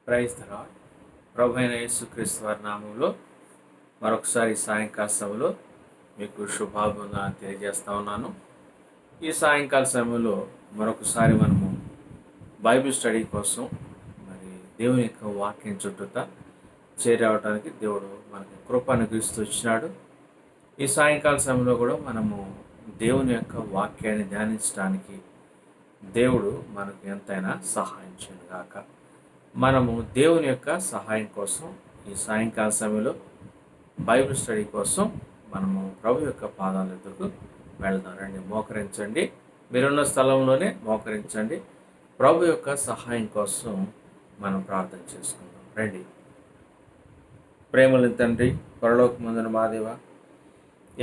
Praise the lord. ప్రభు అయిన యేసుక్రీస్తు వారి నామంలో మరొకసారి సాయంకాల సభలో మీకు శుభాభివందనాలు తెలియజేస్తా ఉన్నాను. ఈ సాయంకాల సమయంలో మరొకసారి మనము బైబిల్ స్టడీ కోసం మరి దేవుని యొక్క వాక్యం చుట్టూతా చేరవడానికి దేవుడు మనకి కృప అనుగ్రహిస్తూ వచ్చినాడు. ఈ సాయంకాల సమయంలో కూడా మనము దేవుని యొక్క వాక్యాన్ని ధ్యానించడానికి దేవుడు మనకు ఎంతైనా సహాయం చేయను గాక. మనము దేవుని యొక్క సహాయం కోసం ఈ సాయంకాల సమయంలో బైబిల్ స్టడీ కోసం మనము ప్రభు యొక్క పాదాల ఎదురుకు వెళ్దాం. రండి, మోకరించండి. మీరున్న స్థలంలోనే మోకరించండి. ప్రభు యొక్క సహాయం కోసం మనం ప్రార్థన చేసుకుందాం. రండి. ప్రేమల తండ్రి, పరలోకమందున మా దేవ,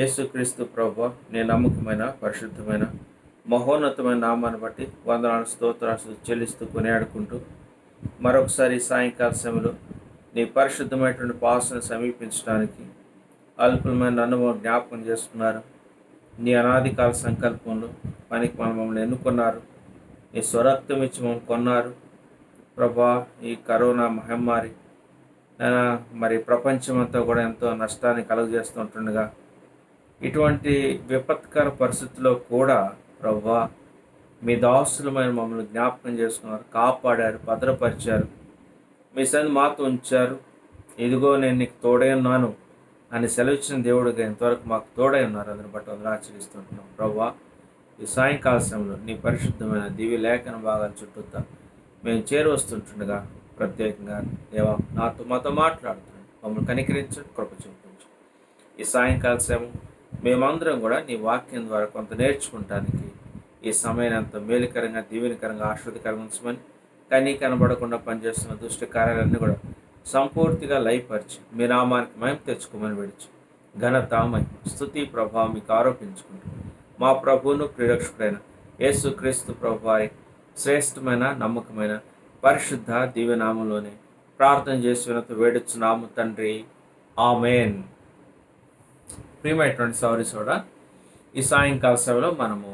యేసుక్రీస్తు ప్రభువా, నీ నమ్మకమైన పరిశుద్ధమైన మహోన్నతమైన నామాన్ని బట్టి వందనాలు స్తోత్రాలు చెల్లిస్తూ కొనియాడుకుంటూ మరొకసారి సాయంకాల సమయంలో నీ పరిశుద్ధమైనటువంటి పాసను సమీపించడానికి అల్పులమైన నన్ను జ్ఞాపకం చేసుకున్నారు. నీ అనాదికాల సంకల్పంలో పనికి మమ్మల్ని ఎన్నుకున్నారు. నీ స్వరక్తం ఇచ్చి మమ్మల్ని కొన్నారు. ప్రభా, ఈ కరోనా మహమ్మారి మరి ప్రపంచమంతా కూడా ఎంతో నష్టాన్ని కలుగజేస్తుంటుండగా ఇటువంటి విపత్కర పరిస్థితుల్లో కూడా ప్రభా, మీ దాసులమైన మమ్మల్ని జ్ఞాపకం చేసుకున్నారు, కాపాడారు, భద్రపరిచారు, మీ సన్నిధి మాతో ఉంచారు. ఇదిగో నేను నీకు తోడై ఉన్నాను అని సెలవిచ్చిన దేవుడిగా ఇంతవరకు మాకు తోడై ఉన్నారు. అందుని బట్టి ఆచరిస్తుంటున్నాం. ప్రభా, ఈ సాయంకాల సమయంలో నీ పరిశుద్ధమైన దివ్య లేఖన భాగాల చుట్టూతా మేము చేరువస్తుంటుండగా ప్రత్యేకంగా దేవా మాతో మాట్లాడుతున్నాను. మమ్మల్ని కనికరించండి, కృప చూపించు. ఈ సాయంకాల సమయం మేమందరం కూడా నీ వాక్యం ద్వారా కొంత నేర్చుకుంటానికి ఈ సమయాన్ని అంత మేలుకరంగా, దీవెనకరంగా, ఆశ్రదకరంగా ఉంచమని, కనీ కనబడకుండా పనిచేస్తున్న దుష్ట కార్యాలన్నీ కూడా సంపూర్తిగా లయపరిచి మీ నామానికి మహిమ తెచ్చుకోమని విడిచి ఘనత, మహిమ, స్తుతి, ప్రభావం మీకు ఆరోపించుకుంటూ మా ప్రభువును ప్రియరక్షకుడైన యేసుక్రీస్తు ప్రభు వారి శ్రేష్టమైన నమ్మకమైన పరిశుద్ధ దివ్యనామంలోనే ప్రార్థన చేసి వినతో వేడుచున్నాము తండ్రి, ఆమేన్. ప్రియమైనటువంటి సౌరి సోడా, ఈ సాయంకాల సభలో మనము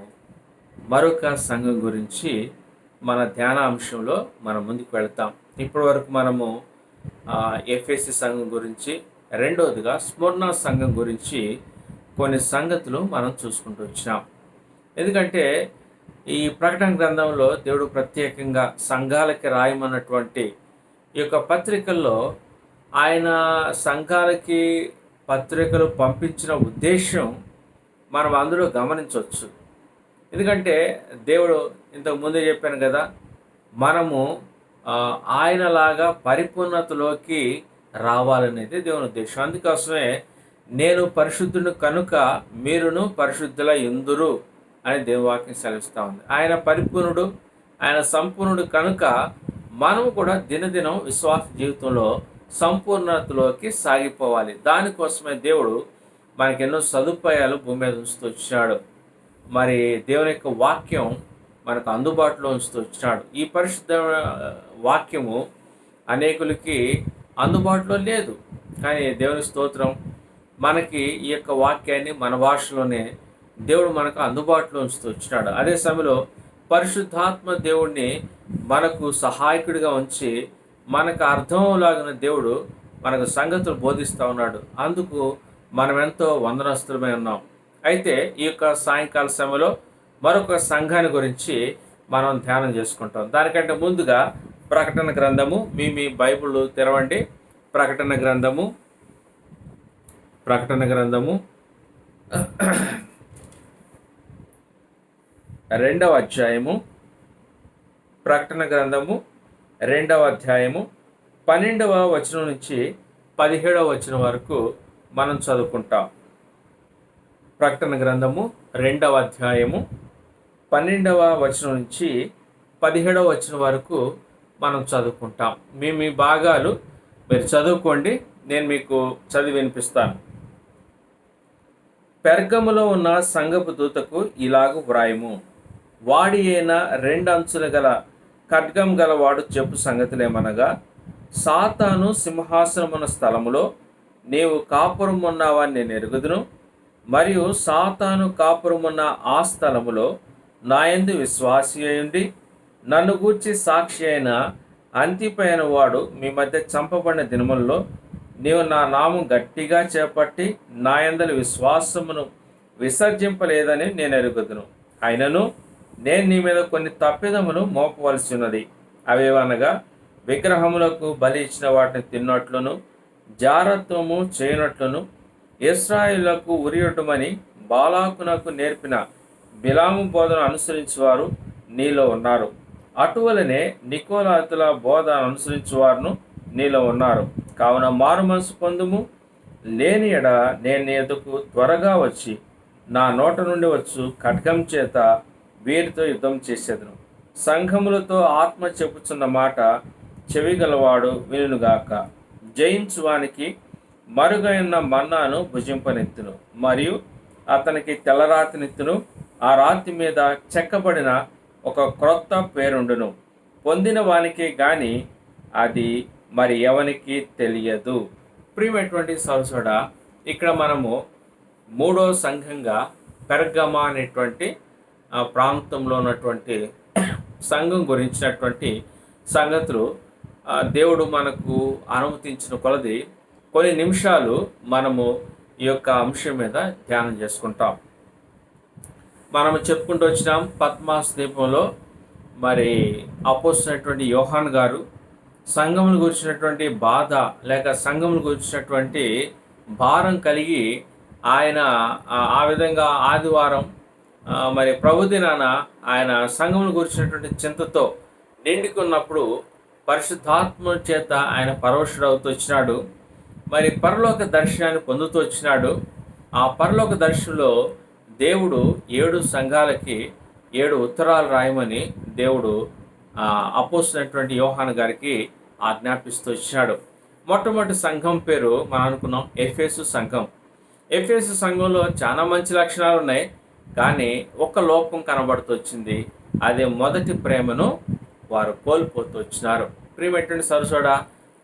మరొక సంఘం గురించి మన ధ్యానాంశంలో మనం ముందుకు వెళ్తాం. ఇప్పటి వరకు మనము ఎఫ్ఎస్సి సంఘం గురించి, రెండవదిగా స్మరణ సంఘం గురించి కొన్ని సంగతులు మనం చూసుకుంటూ వచ్చినాం. ఎందుకంటే ఈ ప్రకటన గ్రంథంలో దేవుడు ప్రత్యేకంగా సంఘాలకి రాయమన్నటువంటి ఈ యొక్క పత్రికల్లో ఆయన సంఘాలకి పత్రికలు పంపించిన ఉద్దేశం మనం అందులో గమనించవచ్చు. ఎందుకంటే దేవుడు ఇంతకు ముందే చెప్పాను కదా, మనము ఆయనలాగా పరిపూర్ణతలోకి రావాలనేది దేవుని ఉద్దేశం. అందుకోసమే నేను పరిశుద్ధుని కనుక మీరును పరిశుద్ధుల యుందురు అని దేవువాక్యం సెలవిస్తూ ఉంది. ఆయన పరిపూర్ణుడు, ఆయన సంపూర్ణుడు కనుక మనము కూడా దినదినం విశ్వాస జీవితంలో సంపూర్ణతలోకి సాగిపోవాలి. దానికోసమే దేవుడు మనకి ఎన్నో సదుపాయాలు భూమి మీద ఉంచుతూ వచ్చినాడు. మరి దేవుని యొక్క వాక్యం మనకు అందుబాటులో ఉంచుతూ వచ్చినాడు. ఈ పరిశుద్ధ వాక్యము అనేకులకి అందుబాటులో లేదు, కానీ దేవుని స్తోత్రం, మనకి ఈ యొక్క వాక్యాన్ని మన భాషలోనే దేవుడు మనకు అందుబాటులో ఉంచుతూ వచ్చినాడు. అదే సమయంలో పరిశుద్ధాత్మ దేవుడిని మనకు సహాయకుడిగా ఉంచి మనకు అర్థంలాగిన దేవుడు మనకు సంగతులు బోధిస్తూ ఉన్నాడు. అందుకు మనం ఎంతో వందనస్తులమై ఉన్నాం. అయితే ఈ యొక్క సాయంకాల సమయంలో మరొక సంఘాన్ని గురించి మనం ధ్యానం చేసుకుంటాం. దానికంటే ముందుగా ప్రకటన గ్రంథము, మీ బైబిల్ తెరవండి. ప్రకటన గ్రంథము 2వ అధ్యాయము, ప్రకటన గ్రంథము 2వ అధ్యాయము 12వ వచనం నుంచి 17వ వచనం వరకు మనం చదువుకుంటాం. ప్రకటన గ్రంథము 2వ అధ్యాయము 12వ వచనం నుంచి 17వ వచనం వరకు మనం చదువుకుంటాం. మీ భాగాలు మీరు చదువుకోండి, నేను మీకు చదివి వినిపిస్తాను. పెర్గములో ఉన్న సంఘపు దూతకు ఇలాగ వ్రాయము. వాడి అయిన 2 అంచులు గల ఖడ్గం గలవాడు చెప్పు సంగతులేమనగా, సాతాను సింహాసనమున్న స్థలములో నీవు కాపురం ఉన్నావని నేను ఎరుగుదును. మరియు సాతాను కాపురమున్న ఆ స్థలములో నా యందు విశ్వాసి అయ్యుండి నన్ను గూర్చి సాక్షి అయిన అంతిపైన వాడు మీ మధ్య చంపబడిన దినముల్లో నీవు నా నామం గట్టిగా చేపట్టి నా యందలి విశ్వాసమును విసర్జింపలేదని నేను ఎరుగుదును. అయినను నేను నీ మీద కొన్ని తప్పిదములు మోపవలసి ఉన్నది. అవేవనగా విగ్రహములకు బలి ఇచ్చిన వాటిని తిన్నట్లును, జారత్వము చేయనట్లును, ఇశ్రాయేలులకు ఉరియటమని బాలాకునకు నేర్పిన బిలాము బోధను అనుసరించేవారు నీలో ఉన్నారు. అటువలనే నికోలాతుల బోధను అనుసరించేవారును నీలో ఉన్నారు. కావున మారు మనసు పొందుము, లేని ఎడ నేను నీ ఎదుకు త్వరగా వచ్చి నా నోట నుండి వచ్చు ఖడ్గం చేత వీరితో యుద్ధం చేసేదను. సంఘములతో ఆత్మ చెప్పుచున్న మాట చెవిగలవాడు వినుగాక. జయించువానికి మరుగైన మన్నాను భుజింపనెత్తును, మరియు అతనికి తెల్లరాతినెత్తును. ఆ రాతి మీద చెక్కబడిన ఒక క్రొత్త పేరుండును. పొందిన వానికి గాని అది మరి ఎవనికి తెలియదు. ప్రియమైనటువంటి సోదరుడా, ఇక్కడ మనము మూడో సంఘంగా పెర్గమా అనేటువంటి ప్రాంతంలో ఉన్నటువంటి సంఘం గురించినటువంటి సంగతులు దేవుడు మనకు అనుమతించిన కొలది కొన్ని నిమిషాలు మనము ఈ యొక్క అంశం మీద ధ్యానం చేసుకుంటాం. మనము చెప్పుకుంటూ వచ్చినాం, పద్మాస్ ద్వీపంలో మరి అపోస్తులైనటువంటి యోహాన్ గారు సంఘములు గురించినటువంటి బాధ లేక సంఘములు గురించినటువంటి భారం కలిగి ఆయన ఆ విధంగా ఆదివారం మరి ప్రభుదినాన ఆయన సంఘములు గురించినటువంటి చింతతో నిండుకున్నప్పుడు పరిశుద్ధాత్మ చేత ఆయన పరవశుడవుతూ వచ్చినాడు. మరి పరలోక దర్శనాన్ని పొందుతూ వచ్చినాడు. ఆ పరలోక దర్శనంలో దేవుడు 7 సంఘాలకి 7 ఉత్తరాలు రాయమని దేవుడు అపోస్తులైనటువంటి యోహాను గారికి ఆజ్ఞాపిస్తూ వచ్చినాడు. మొట్టమొదటి సంఘం పేరు మనం అనుకున్నాం ఎఫెసు సంఘం. ఎఫెసు సంఘంలో చాలా మంచి లక్షణాలు ఉన్నాయి, కానీ ఒక లోపం కనబడుతూ వచ్చింది. అదే మొదటి ప్రేమను వారు కోల్పోతూ వచ్చినారు. ప్రియమైనటువంటి సరసోడా,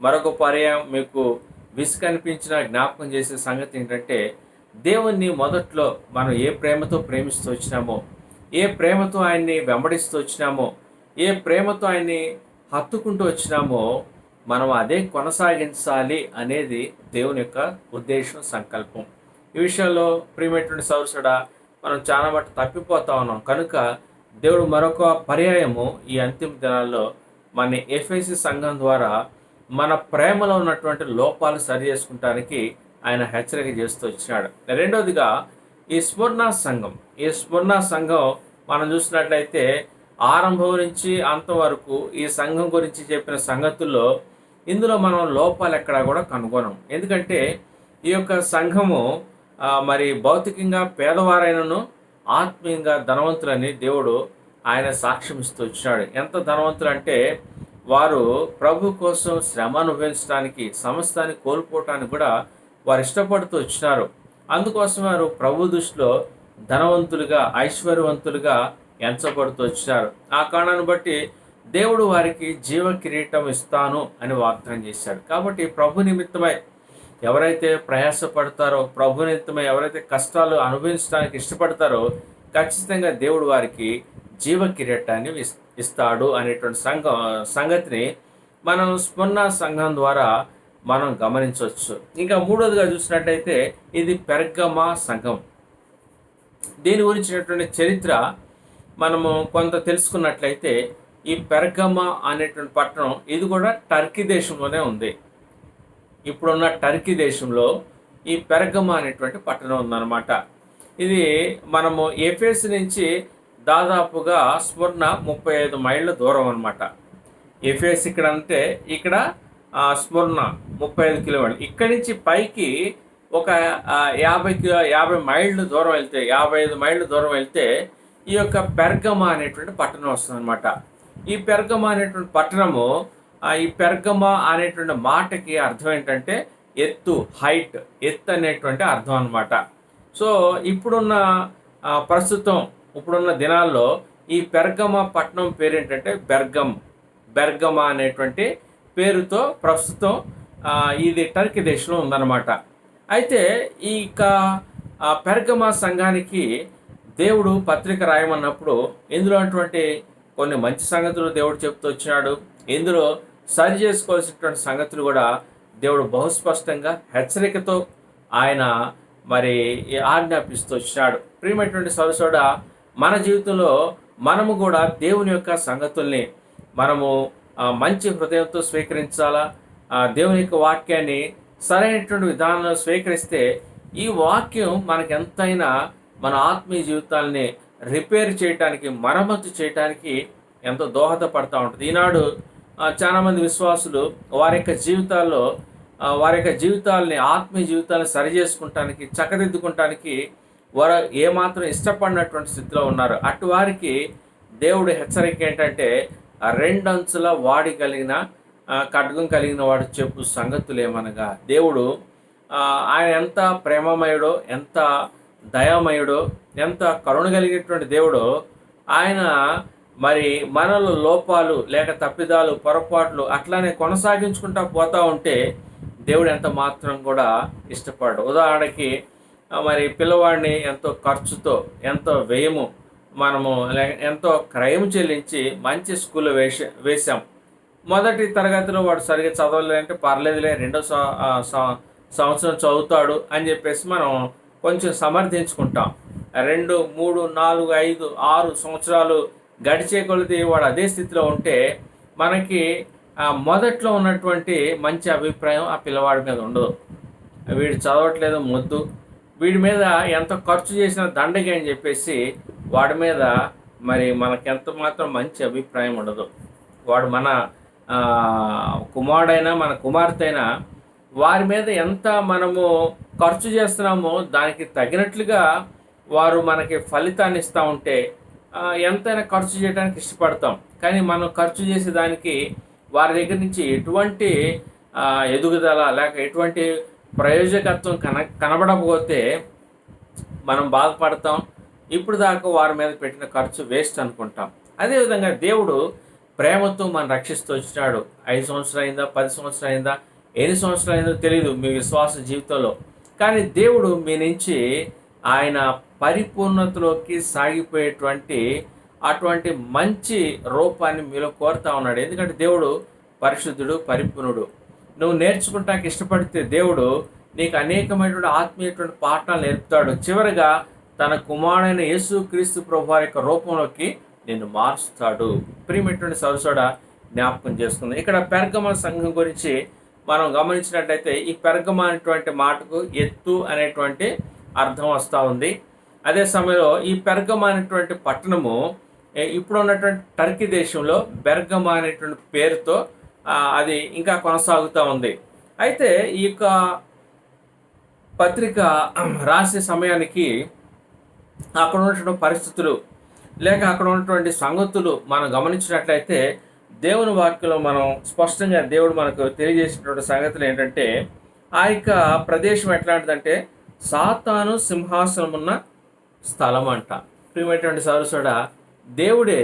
మరొక పర్యాయం మీకు విసుకనిపించిన జ్ఞాపకం చేసే సంగతి ఏంటంటే, దేవుణ్ణి మొదట్లో మనం ఏ ప్రేమతో ప్రేమిస్తూ వచ్చినామో, ఏ ప్రేమతో ఆయన్ని వెంబడిస్తూ వచ్చినామో, ఏ ప్రేమతో ఆయన్ని హత్తుకుంటూ వచ్చినామో మనం అదే కొనసాగించాలి అనేది దేవుని యొక్క ఉద్దేశం, సంకల్పం. ఈ విషయంలో ప్రియమైనటువంటి సోదరుడా, మనం చాలా మటు తప్పిపోతా ఉన్నాం. కనుక దేవుడు మరొక పర్యాయము ఈ అంతిమ దినాల్లో మన ఎఫెసీ సంఘం ద్వారా మన ప్రేమలో ఉన్నటువంటి లోపాలు సరి చేసుకుంటానికి ఆయన హెచ్చరిక చేస్తూ వచ్చినాడు. రెండవదిగా ఈ స్మరణ సంఘం. ఈ స్మరణ సంఘం మనం చూసినట్లయితే ఆరంభం నుంచి అంతం వరకు ఈ సంఘం గురించి చెప్పిన సంగతుల్లో ఇందులో మనం లోపాలు ఎక్కడా కూడా కనుగొనం. ఎందుకంటే ఈ యొక్క సంఘము మరి భౌతికంగా పేదవారైనను ఆత్మీయంగా ధనవంతులని దేవుడు ఆయన సాక్ష్యం ఇస్తూ వచ్చాడు. ఎంత ధనవంతులు అంటే వారు ప్రభు కోసం శ్రమ అనుభవించడానికి, సమస్తాన్ని కోల్పోవటానికి కూడా వారు ఇష్టపడుతూ వచ్చినారు. అందుకోసం వారు ప్రభు దృష్టిలో ధనవంతులుగా, ఐశ్వర్యవంతులుగా ఎంచబడుతూ వచ్చినారు. ఆ కారణాన్ని బట్టి దేవుడు వారికి జీవ కిరీటం ఇస్తాను అని వాగ్దానం చేశాడు. కాబట్టి ప్రభు నిమిత్తమై ఎవరైతే ప్రయాసపడతారో, ప్రభు నిమిత్తమై ఎవరైతే కష్టాలు అనుభవించడానికి ఇష్టపడతారో ఖచ్చితంగా దేవుడు వారికి జీవ కిరీటాన్ని ఇస్తాడు అనేటువంటి సంగతిని మనం స్మరణ సంఘం ద్వారా మనం గమనించవచ్చు. ఇంకా మూడోదిగా చూసినట్టయితే ఇది పెర్గమా సంఘం. దీని గురించినటువంటి చరిత్ర మనము కొంత తెలుసుకున్నట్లయితే ఈ పెర్గమా అనేటువంటి పట్టణం ఇది కూడా టర్కీ దేశంలోనే ఉంది. ఇప్పుడున్న టర్కీ దేశంలో ఈ పెర్గమా అనేటువంటి పట్టణం ఉందన్నమాట. ఇది మనము ఎఫెసు నుంచి దాదాపుగా స్మరణ 35 మైళ్ళ దూరం అనమాట. ఎఫెసు ఇక్కడ అంటే ఇక్కడ స్మరణ 35 కిలోమీటర్లు. ఇక్కడి నుంచి పైకి ఒక 50 మైళ్ళు దూరం వెళ్తే, 55 మైళ్ళు దూరం వెళ్తే ఈ యొక్క పెర్గమా అనేటువంటి పట్టణం వస్తుంది అనమాట. ఈ పెర్గమా అనేటువంటి పట్టణము, ఈ పెర్గమా అనేటువంటి మాటకి అర్థం ఏంటంటే ఎత్తు, హైట్, ఎత్తు అనేటువంటి అర్థం అనమాట. సో ఇప్పుడున్న దినాల్లో ఈ పెర్గమా పట్టణం పేరు ఏంటంటే బెర్గమా అనేటువంటి పేరుతో ప్రస్తుతం ఇది టర్కీ దేశంలో ఉందన్నమాట. అయితే ఈ పెర్గమా సంఘానికి దేవుడు పత్రిక రాయమన్నప్పుడు ఇందులో అటువంటి కొన్ని మంచి సంగతులు దేవుడు చెప్తూ వచ్చినాడు. ఇందులో సరి చేసుకోవాల్సినటువంటి సంగతులు కూడా దేవుడు బహుస్పష్టంగా హెచ్చరికతో ఆయన మరి ఆజ్ఞాపిస్తూ వచ్చినాడు. ప్రియమైనటువంటి సోదరుడా, మన జీవితంలో మనము కూడా దేవుని యొక్క సంగతుల్ని మనము మంచి హృదయంతో స్వీకరించాలా. దేవుని యొక్క వాక్యాన్ని సరైనటువంటి విధానంలో స్వీకరిస్తే ఈ వాక్యం మనకెంతైనా మన ఆత్మీయ జీవితాలని రిపేర్ చేయటానికి, మరమ్మతు చేయటానికి ఎంతో దోహదపడతా ఉంటుంది. ఈనాడు చాలామంది విశ్వాసులు వారి యొక్క జీవితాల్లో వారి యొక్క జీవితాలని, ఆత్మీయ జీవితాలను సరి చేసుకుంటానికి, చక్కదిద్దుకుంటానికి వారు ఏమాత్రం ఇష్టపడినటువంటి స్థితిలో ఉన్నారు. అటు వారికి దేవుడు హెచ్చరిక ఏంటంటే, రెండంచుల వాడి కలిగిన ఖడ్గం కలిగిన వాడు చెప్పు సంగతులు ఏమనగా, దేవుడు ఆయన ఎంత ప్రేమమయుడో, ఎంత దయామయుడో, ఎంత కరుణ కలిగినటువంటి దేవుడో, ఆయన మరి మనలో లోపాలు లేక తప్పిదాలు, పొరపాట్లు అట్లానే కొనసాగించుకుంటా పోతూ ఉంటే దేవుడు ఎంత మాత్రం కూడా ఇష్టపడు. ఉదాహరణకి మరి పిల్లవాడిని ఎంతో ఖర్చుతో, ఎంతో వ్యయము మనము ఎంతో క్రయం చెల్లించి మంచి స్కూల్లో వేసాం. మొదటి తరగతిలో వాడు సరిగ్గా చదవలేదంటే పర్లేదులే, రెండో సంవత్సరం చదువుతాడు అని చెప్పేసి మనం కొంచెం సమర్థించుకుంటాం. 2, 3, 4, 5, 6 సంవత్సరాలు గడిచే కొలది వాడు అదే స్థితిలో ఉంటే మనకి మొదట్లో ఉన్నటువంటి మంచి అభిప్రాయం ఆ పిల్లవాడి మీద ఉండదు. వీడు చదవట్లేదు, మొద్దు, వీడి మీద ఎంత ఖర్చు చేసినా దండగి అని చెప్పేసి వాడి మీద మరి మనకెంత మాత్రం మంచి అభిప్రాయం ఉండదు. వాడు మన కుమారుడైనా మన కుమార్తె అయినా వారి మీద ఎంత మనము ఖర్చు చేస్తున్నామో దానికి తగినట్లుగా వారు మనకి ఫలితాన్ని ఇస్తూ ఉంటే ఎంతైనా ఖర్చు చేయడానికి ఇష్టపడతాం. కానీ మనం ఖర్చు చేసేదానికి వారి దగ్గర నుంచి ఎటువంటి ఎదుగుదల లేక ఎటువంటి ప్రయోజకత్వం కనబడకపోతే మనం బాధపడతాం. ఇప్పుడు దాకా వారి మీద పెట్టిన ఖర్చు వేస్ట్ అనుకుంటాం. అదేవిధంగా దేవుడు ప్రేమతో మనం రక్షిస్తూ వచ్చినాడు. 5 సంవత్సరాలు అయిందా, 10 సంవత్సరాలు అయిందా, ఎన్ని సంవత్సరాలు అయిందో తెలియదు మీ విశ్వాస జీవితంలో. కానీ దేవుడు మీ నుంచి ఆయన పరిపూర్ణతలోకి సాగిపోయేటువంటి అటువంటి మంచి రూపాన్ని మీలో కోరుతా ఉన్నాడు. ఎందుకంటే దేవుడు పరిశుద్ధుడు, పరిపూర్ణుడు. నువ్వు నేర్చుకుంటానికి ఇష్టపడితే దేవుడు నీకు అనేకమైనటువంటి ఆత్మీయటువంటి పాఠాలు నేర్పుతాడు. చివరిగా తన కుమారుడైన యేసుక్రీస్తు ప్రభువారి యొక్క రూపంలోకి నిన్ను మారుస్తాడు. ప్రియమైనటువంటి సోదరుడా, జ్ఞాపకం చేసుకుందాం. ఇక్కడ పెర్గమ సంఘం గురించి మనం గమనించినట్లయితే ఈ పెర్గమ అనేటువంటి మాటకు ఎత్తు అనేటువంటి అర్థం వస్తూ ఉంది. అదే సమయంలో ఈ పెర్గమ అనేటువంటి పట్టణము ఇప్పుడు ఉన్నటువంటి టర్కీ దేశంలో బెర్గమ అనేటువంటి పేరుతో అది ఇంకా కొనసాగుతూ ఉంది. అయితే ఈ యొక్క పత్రిక రాసే సమయానికి అక్కడ ఉన్నటువంటి పరిస్థితులు లేక అక్కడ ఉన్నటువంటి సంగతులు మనం గమనించినట్లయితే దేవుని వాక్యంలో మనం స్పష్టంగా దేవుడు మనకు తెలియజేసినటువంటి సంగతులు ఏంటంటే, ఆ యొక్క ప్రదేశం ఎట్లాంటిదంటే సాతాను సింహాసనం ఉన్న స్థలం అంట. ప్రియమైనటువంటి సోదరుడా, దేవుడే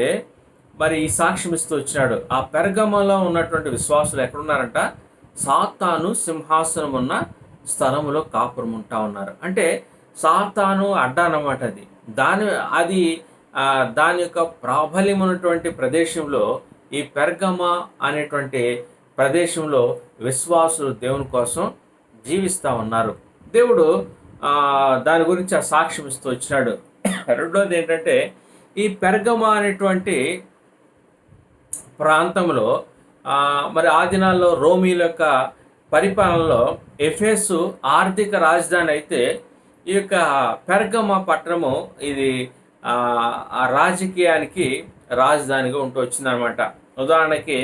మరి ఈ సాక్ష్యం ఇస్తూ వచ్చినాడు. ఆ పెర్గమలో ఉన్నటువంటి విశ్వాసులు ఎక్కడున్నారంట? సాతాను సింహాసనం ఉన్న స్థలములో కాపురం ఉంటా ఉన్నారు. అంటే సాతాను అడ్డా అన్నమాట. అది దాని యొక్క ప్రాబల్యం ఉన్నటువంటి ప్రదేశంలో ఈ పెర్గమ అనేటువంటి ప్రదేశంలో విశ్వాసులు దేవుని కోసం జీవిస్తూ ఉన్నారు. దేవుడు దాని గురించి ఆ సాక్ష్యం ఇస్తూ వచ్చినాడు. రెండోది ఏంటంటే, ఈ పెర్గమ అనేటువంటి ప్రాంతంలో మరి ఆ దినాల్లో రోమీల యొక్క పరిపాలనలో ఎఫెసు ఆర్థిక రాజధాని అయితే, ఈ యొక్క పెర్గమ పట్టణము ఇది ఆ రాజకీయానికి రాజధానిగా ఉంటూ వచ్చిందనమాట. ఉదాహరణకి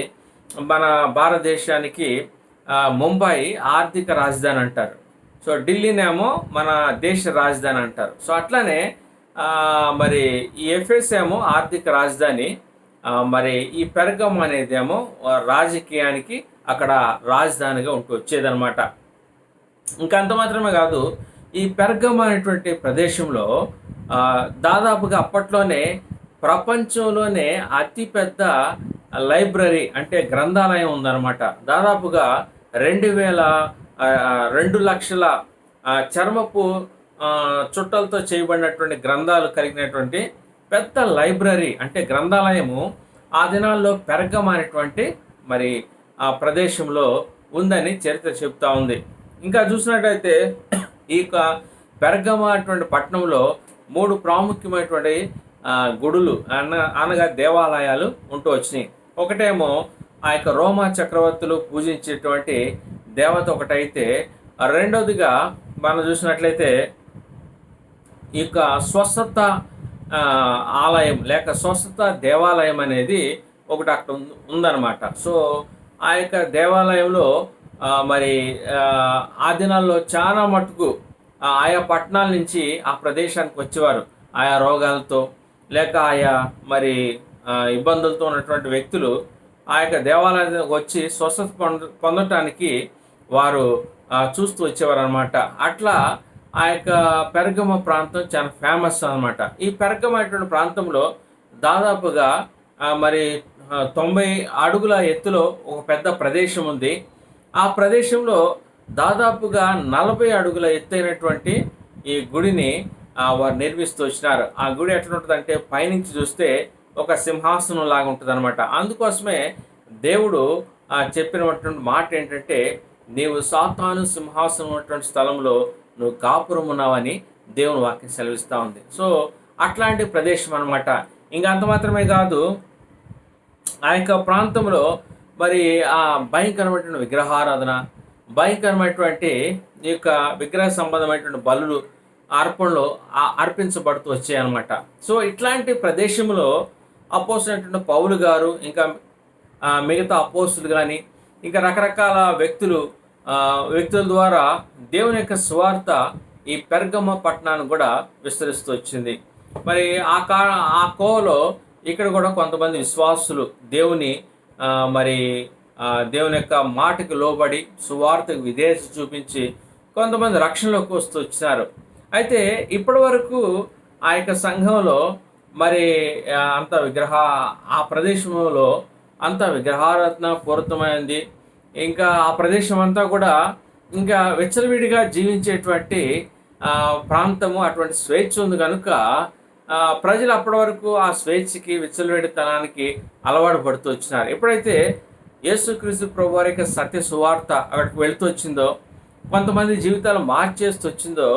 మన భారతదేశానికి ముంబై ఆర్థిక రాజధాని అంటారు. సో ఢిల్లీనేమో మన దేశ రాజధాని అంటారు. సో అట్లానే మరి ఈ ఎఫెస్ ఏమో ఆర్థిక రాజధాని, మరి ఈ పెర్గమ అనేదేమో రాజకీయానికి అక్కడ రాజధానిగా ఉంటూ వచ్చేదనమాట. ఇంకా అంత మాత్రమే కాదు, ఈ పెర్గమ అనేటువంటి ప్రదేశంలో దాదాపుగా అప్పట్లోనే ప్రపంచంలోనే అతిపెద్ద లైబ్రరీ అంటే గ్రంథాలయం ఉందన్నమాట. దాదాపుగా 2 లక్షల చర్మపు చుట్టలతో చేయబడినటువంటి గ్రంథాలు కలిగినటువంటి పెద్ద లైబ్రరీ అంటే గ్రంథాలయము ఆ దినాల్లో పెర్గమ అనేటువంటి మరి ఆ ప్రదేశంలో ఉందని చరిత్ర చెప్తా ఉంది. ఇంకా చూసినట్టయితే ఈ యొక్క పెర్గమ అటువంటి పట్టణంలో 3 ప్రాముఖ్యమైనటువంటి గుడులు అనగా దేవాలయాలు ఉంటూ వచ్చినాయి. ఒకటేమో ఆ యొక్క రోమా చక్రవర్తులు పూజించేటువంటి దేవత ఒకటైతే, రెండవదిగా మనం చూసినట్లయితే ఈ యొక్క స్వస్థత ఆలయం లేక స్వస్థత దేవాలయం అనేది ఒకటి అక్కడ ఉందన్నమాట. సో ఆ యొక్క దేవాలయంలో మరి ఆ దినాల్లో చాలా మటుకు ఆయా పట్టణాల నుంచి ఆ ప్రదేశానికి వచ్చేవారు. ఆయా రోగాలతో లేక ఆయా మరి ఇబ్బందులతో ఉన్నటువంటి వ్యక్తులు ఆ యొక్క దేవాలయానికి వచ్చి స్వస్థత పొందటానికి వారు చూస్తూ వచ్చేవారు అనమాట. అట్లా ఆ యొక్క పెర్గమ ప్రాంతం చాలా ఫేమస్ అనమాట. ఈ పెర్గమ అటువంటి ప్రాంతంలో దాదాపుగా మరి 90 అడుగుల ఎత్తులో ఒక పెద్ద ప్రదేశం ఉంది. ఆ ప్రదేశంలో దాదాపుగా 40 అడుగుల ఎత్తైనటువంటి ఈ గుడిని వారు నిర్మిస్తూ వచ్చినారు. ఆ గుడి ఎట్లుంటుందంటే పైనుంచి చూస్తే ఒక సింహాసనం లాగా ఉంటుంది అనమాట. అందుకోసమే దేవుడు చెప్పినటువంటి మాట ఏంటంటే, నీవు సాతాను సింహాసనం ఉన్నటువంటి స్థలంలో నువ్వు కాపురం ఉన్నావని దేవుని వాక్యం సెలవిస్తూ ఉంది. సో అట్లాంటి ప్రదేశం అనమాట. ఇంకా అంత మాత్రమే కాదు, ఆ యొక్క ప్రాంతంలో మరి ఆ భయంకరమైనటువంటి విగ్రహారాధన, భయంకరమైనటువంటి ఈ యొక్క విగ్రహ సంబంధమైనటువంటి బలులు అర్పణలు అర్పించబడుతూ వచ్చాయన్నమాట. సో ఇట్లాంటి ప్రదేశంలో అపోస్తులైనటువంటి పౌలు గారు ఇంకా మిగతా అపోస్తులు కానీ ఇంకా రకరకాల వ్యక్తుల ద్వారా దేవుని యొక్క సువార్త ఈ పెర్గమ పట్టణానికి కూడా విస్తరిస్తూ వచ్చింది. మరి ఆ కోవలో ఇక్కడ కూడా కొంతమంది విశ్వాసులు దేవుని యొక్క మాటకు లోబడి సువార్తకు విధేయత చూపించి కొంతమంది రక్షణలోకి వస్తూ వచ్చినారు. అయితే ఇప్పటి వరకు ఆ యొక్క సంఘంలో మరి ఆ ప్రదేశంలో అంత విగ్రహారాధన పూరితమైంది. ఇంకా ఆ ప్రదేశం అంతా కూడా ఇంకా విచ్చలవిడిగా జీవించేటువంటి ప్రాంతము, అటువంటి స్వేచ్ఛ ఉంది కనుక ప్రజలు అప్పటి వరకు ఆ స్వేచ్ఛకి విచ్చలవిడితనానికి అలవాటు పడుతూ వచ్చినారు. ఎప్పుడైతే యేసుక్రీస్తు ప్రభు వారి యొక్క సత్య సువార్త అక్కడికి వెళుతూ వచ్చిందో, కొంతమంది జీవితాలు మార్చేస్తూ వచ్చిందో,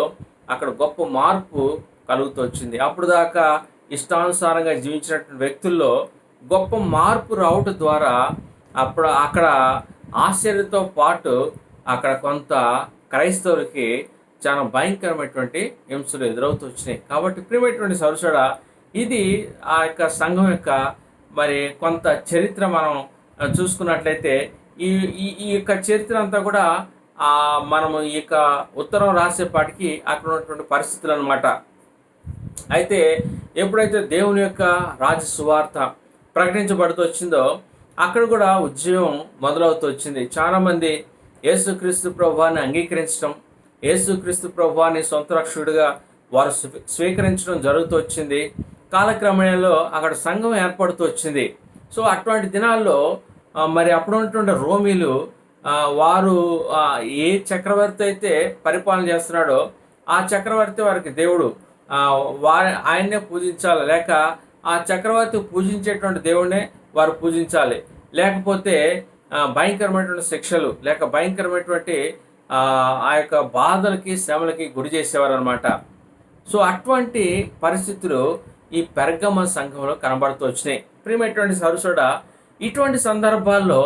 అక్కడ గొప్ప మార్పు కలుగుతూ వచ్చింది. అప్పుడు దాకా ఇష్టానుసారంగా జీవించినటువంటి వ్యక్తుల్లో గొప్ప మార్పు రావటం ద్వారా అక్కడ ఆశ్చర్యంతో పాటు అక్కడ కొంత క్రైస్తవులకి చాలా భయంకరమైనటువంటి హింసలు ఎదురవుతూ వచ్చినాయి. కాబట్టి ప్రియమైనటువంటి సరుసడ, ఇది ఆ యొక్క సంఘం యొక్క మరి కొంత చరిత్ర మనం చూసుకున్నట్లయితే ఈ యొక్క చరిత్ర అంతా కూడా మనము ఈ యొక్క ఉత్తరం రాసేపాటికి అక్కడ ఉన్నటువంటి పరిస్థితులు అనమాట. అయితే ఎప్పుడైతే దేవుని యొక్క రాజ్య సువార్త ప్రకటించబడుతూ వచ్చిందో, అక్కడ కూడా ఉద్యమం మొదలవుతూ వచ్చింది. చాలామంది యేసుక్రీస్తు ప్రభువాన్ని అంగీకరించడం, యేసుక్రీస్తు ప్రభువాన్ని సొంత రక్షకుడిగా వారు స్వీకరించడం జరుగుతూ వచ్చింది. కాలక్రమేణలో అక్కడ సంఘం ఏర్పడుతూ వచ్చింది. సో అటువంటి దినాల్లో మరి అప్పుడు ఉన్నటువంటి రోమీలు వారు ఏ చక్రవర్తి అయితే పరిపాలన చేస్తున్నాడో ఆ చక్రవర్తి వారికి దేవుడు, ఆయన్నే పూజించాలి, లేక ఆ చక్రవర్తి పూజించేటువంటి దేవుడినే వారు పూజించాలి, లేకపోతే భయంకరమైనటువంటి శిక్షలు లేక భయంకరమైనటువంటి ఆ యొక్క బాధలకి శ్రమలకి గురి చేసేవారు అనమాట. సో అటువంటి పరిస్థితులు ఈ పెర్గమ సంఘంలో కనబడుతూ వచ్చినాయి. ప్రియమైనటువంటి సరుసోడ, ఇటువంటి సందర్భాల్లో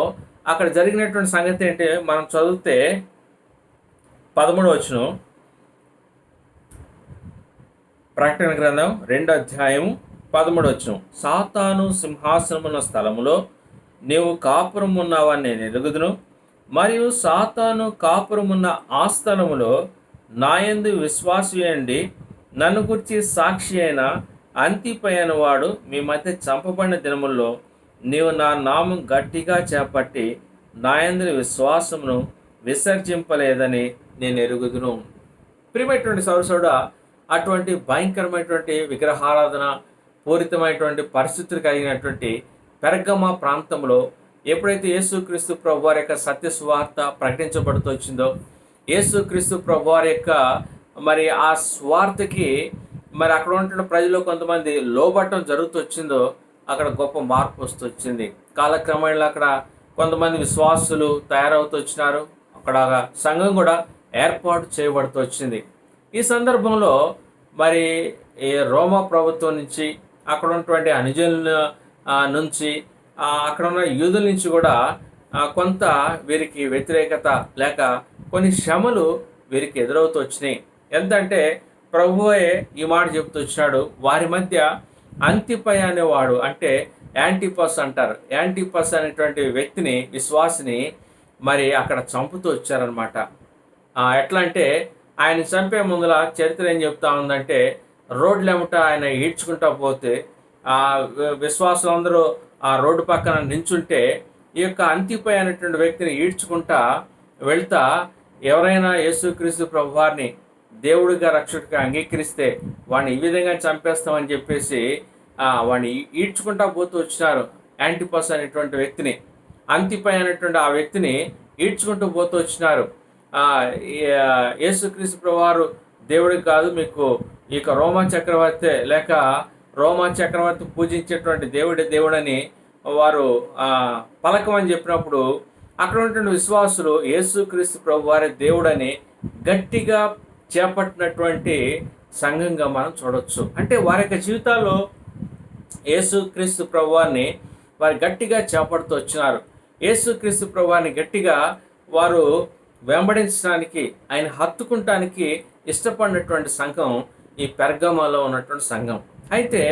అక్కడ జరిగినటువంటి సంగతి ఏంటి మనం చదివితే 13వ వచనం, ప్రకటన గ్రంథం 2వ అధ్యాయం 13వ వచనం. సాతాను సింహాసనమున్న స్థలములో నీవు కాపురం ఉన్నావని నేను ఎరుగుదును, మరియు సాతాను కాపురమున్న ఆ స్థలములో నాయందు విశ్వాసి అయ్యండి, నన్ను గురించి సాక్షి అయిన అంతిపై వాడు మీ మధ్య చంపబడిన దినముల్లో నీవు నా నామం గట్టిగా చేపట్టి నాయందు విశ్వాసమును విసర్జింపలేదని నేను ఎరుగుదును. ప్రియమైనటువంటి సౌరసౌడ, అటువంటి భయంకరమైనటువంటి విగ్రహారాధన పూరితమైనటువంటి పరిస్థితులు కలిగినటువంటి పెర్గమ ప్రాంతంలో ఎప్పుడైతే యేసుక్రీస్తు ప్రభు వారి యొక్క సత్య సువార్త ప్రకటించబడుతూ వచ్చిందో, యేసుక్రీస్తు ప్రభు వారి యొక్క మరి ఆ స్వార్థకి మరి అక్కడ ఉంటున్న ప్రజలు కొంతమంది లోబట్టం జరుగుతూ వచ్చిందో, అక్కడ గొప్ప మార్పు వస్తూ వచ్చింది. కాలక్రమేణలో అక్కడ కొంతమంది విశ్వాసులు తయారవుతూ వచ్చినారు. అక్కడ సంఘం కూడా ఏర్పాటు చేయబడుతూ వచ్చింది. ఈ సందర్భంలో మరి ఈ రోమా ప్రభుత్వం నుంచి, అక్కడ ఉన్నటువంటి అనుజనుల నుంచి, అక్కడ ఉన్న యూదుల నుంచి కూడా కొంత వీరికి వ్యతిరేకత లేక కొన్ని శ్రమలు వీరికి ఎదురవుతూ వచ్చినాయి. ఎంతంటే ప్రభువే ఈ మాట చెబుతూ వచ్చినాడు, వారి మధ్య అంతిపై అనేవాడు, అంటే యాంటిపస్ అంటారు, యాంటిపస్ అనేటువంటి వ్యక్తిని, విశ్వాసిని మరి అక్కడ చంపుతూ వచ్చారనమాట. ఎట్లా అంటే ఆయన చంపే ముందుల చరిత్ర ఏం చెప్తా ఉందంటే, రోడ్లెమట ఆయన ఈడ్చుకుంటా పోతే విశ్వాసులందరూ ఆ రోడ్డు పక్కన నించుంటే ఈ యొక్క అంతిపై అనేటువంటి వ్యక్తిని ఈడ్చుకుంటా వెళ్తా, ఎవరైనా యేసుక్రీస్తు ప్రభువారిని దేవుడిగా రక్షకుడిగా అంగీకరిస్తే వాడిని ఈ విధంగా చంపేస్తామని చెప్పేసి వాడిని ఈడ్చుకుంటా పోతూ వచ్చినారు. యాంటిపస్ అనేటువంటి వ్యక్తిని, అంతిపై అనేటువంటి ఆ వ్యక్తిని ఈడ్చుకుంటూ పోతూ వచ్చినారు. యేసుక్రీస్తు ప్రభువారు దేవుడికి కాదు, మీకు ఇక రోమా చక్రవర్తి లేక రోమా చక్రవర్తి పూజించేటువంటి దేవుడని వారు పలకమని చెప్పినప్పుడు అక్కడ ఉన్నటువంటి విశ్వాసులు యేసుక్రీస్తు ప్రభువారి దేవుడని గట్టిగా చేపట్టినటువంటి సంఘంగా మనం చూడవచ్చు. అంటే వారి యొక్క జీవితాల్లో యేసుక్రీస్తు ప్రభువారిని వారు గట్టిగా చేపడుతూ వచ్చినారు. యేసుక్రీస్తు ప్రభువారిని గట్టిగా వారు వెంబడించడానికి, ఆయన హత్తుకుంటానికి ఇష్టపడినటువంటి సంఘం ఈ పెర్గమలో ఉన్నటువంటి సంఘం. అయితే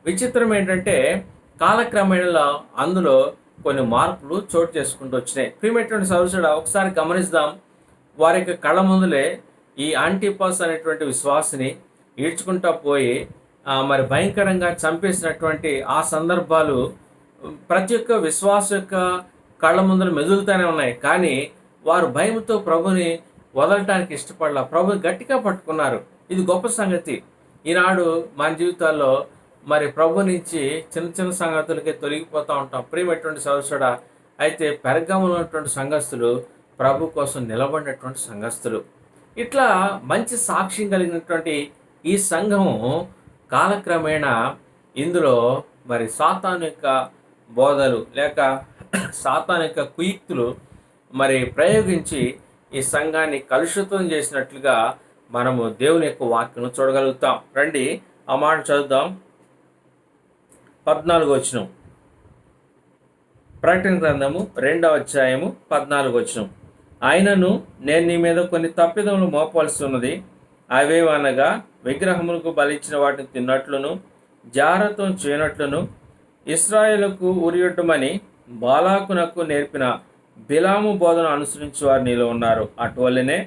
విచిత్రం ఏంటంటే కాలక్రమేణలో అందులో కొన్ని మార్పులు చోటు చేసుకుంటూ వచ్చినాయి. ప్రియమైనటువంటి సహోదరుడా, ఒకసారి గమనిద్దాం. వారి యొక్క కళ్ళ ముందులే ఈ యాంటిపస్ అనేటువంటి విశ్వాసిని ఈడ్చుకుంటా పోయి మరి భయంకరంగా చంపేసినటువంటి ఆ సందర్భాలు ప్రతి ఒక్క విశ్వాస యొక్క కళ్ళ ముందర మెదులుతూనే ఉన్నాయి. కానీ వారు భయంతో ప్రభుని వదలటానికి ఇష్టపడాల, ప్రభుని గట్టిగా పట్టుకున్నారు. ఇది గొప్ప సంగతి. ఈనాడు మన జీవితాల్లో మరి ప్రభు నుంచి చిన్న చిన్న సంగతులకి తొలగిపోతూ ఉంటాం. ప్రియమైనటువంటి సహోదరుడా, అయితే పెర్గములో ఉన్నటువంటి సంఘస్థులు ప్రభు కోసం నిలబడినటువంటి సంఘస్థులు. ఇట్లా మంచి సాక్ష్యం కలిగినటువంటి ఈ సంఘము కాలక్రమేణా ఇందులో మరి సాతాను యొక్క బోధలు లేక సాతాను యొక్క కుయుక్తులు మరి ప్రయోగించి ఈ సంఘాన్ని కలుషితం చేసినట్లుగా మనము దేవుని యొక్క వాక్యం చూడగలుగుతాం. రండి ఆ మాట చదువుదాం. 14వ వచనం, ప్రకటన గ్రంథము 2వ అధ్యాయము 14వ వచనం. ఆయనను నేను నీ మీద కొన్ని తప్పిదములు మోపవలసి ఉన్నది, అవేవనగా విగ్రహములకు బలిచ్చిన వాటిని తిన్నట్లును, జారత్వం చేయనట్లును, ఇశ్రాయేలుకు ఉరియొడ్డమని బాలాకునకు నేర్పిన బిలాము బోధన అనుసరించేవారు నీలో ఉన్నారు. అటువల్లనే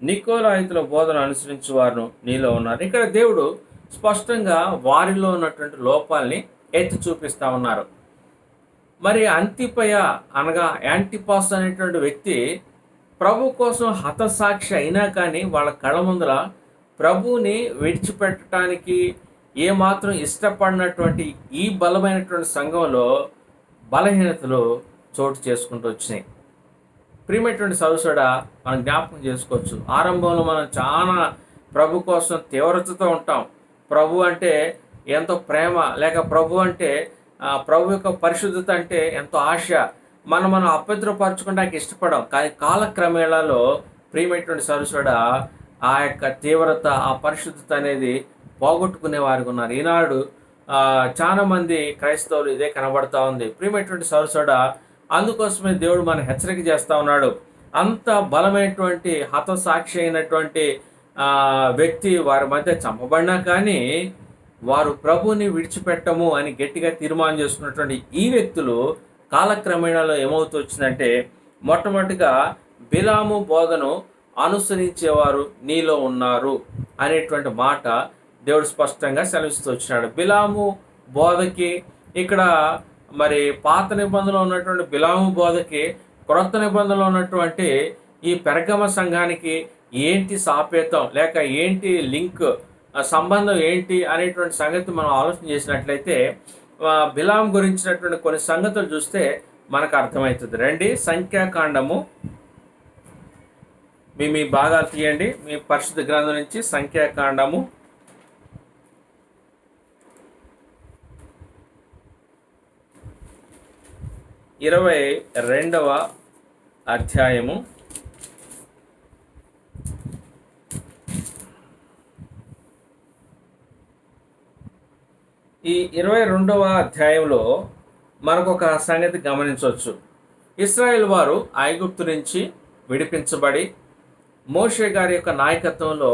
నికోలాయితుల బోధన అనుసరించేవారు నీలో ఉన్నారు. ఇక్కడ దేవుడు స్పష్టంగా వారిలో ఉన్నటువంటి లోపాలని ఎత్తి చూపిస్తూ ఉన్నారు. మరి అంతిపయ అనగా యాంటిపాస్ అనేటువంటి వ్యక్తి ప్రభు కోసం హతసాక్షి అయినా కానీ వాళ్ళ కళ్ళ ముందర ప్రభువుని విడిచిపెట్టడానికి ఏమాత్రం ఇష్టపడినటువంటి ఈ బలమైనటువంటి సంఘంలో బలహీనతలు చోటు చేసుకుంటూ వచ్చినాయి. ప్రియమైనటువంటి సహోదరుడా, మనం జ్ఞాపకం చేసుకోవచ్చు. ఆరంభంలో మనం చాలా ప్రభు కోసం తీవ్రతతో ఉంటాం. ప్రభు అంటే ఎంతో ప్రేమ, లేక ప్రభు అంటే ప్రభు యొక్క పరిశుద్ధత అంటే ఎంతో ఆశ, మనం అపవిత్రపరచుకోవడానికి ఇష్టపడం. కానీ కాలక్రమేణాలో ప్రియమైనటువంటి సహోదరుడా, ఆ యొక్క తీవ్రత, ఆ పరిశుద్ధత అనేది పోగొట్టుకునే వారికి ఉన్నారు. ఈనాడు చాలామంది క్రైస్తవులు ఇదే కనబడతా ఉంది. ప్రియమైనటువంటి సహోదరుడా, అందుకోసమే దేవుడు మన హెచ్చరిక చేస్తూ ఉన్నాడు. అంత బలమైనటువంటి హతసాక్షి అయినటువంటి వ్యక్తి వారి మధ్య చంపబడినా కానీ వారు ప్రభుని విడిచిపెట్టము అని గట్టిగా తీర్మానం చేసుకున్నటువంటి ఈ వ్యక్తులు కాలక్రమేణాలో ఏమవుతూ వచ్చిందంటే, మొట్టమొదటిగా బిలాము బోధను అనుసరించేవారు నీలో ఉన్నారు అనేటువంటి మాట దేవుడు స్పష్టంగా సెలవిస్తూ వచ్చినాడు. బిలాము బోధకి ఇక్కడ మరి పాత నిబంధనలో ఉన్నటువంటి బిలాము బోధకి క్రొత్త నిబంధనలో ఉన్నటువంటి ఈ పెర్గమ సంఘానికి ఏంటి సాపేతం లేక ఏంటి లింక్, సంబంధం ఏంటి అనేటువంటి సంగతి మనం ఆలోచన చేసినట్లయితే బిలాం గురించినటువంటి కొన్ని సంగతులు చూస్తే మనకు అర్థమవుతుంది. రండి, సంఖ్యాకాండము మీ భాగాలు తీయండి. మీ పరిశుద్ధ గ్రంథం నుంచి సంఖ్యాకాండము 21 22వ అధ్యాయము ఈ 22వ అధ్యాయంలో మనకు ఒక సంగతి గమనించవచ్చు. ఇశ్రాయేల్ వారు ఐగుప్తు నుంచి విడిపించబడి మోషే గారి యొక్క నాయకత్వంలో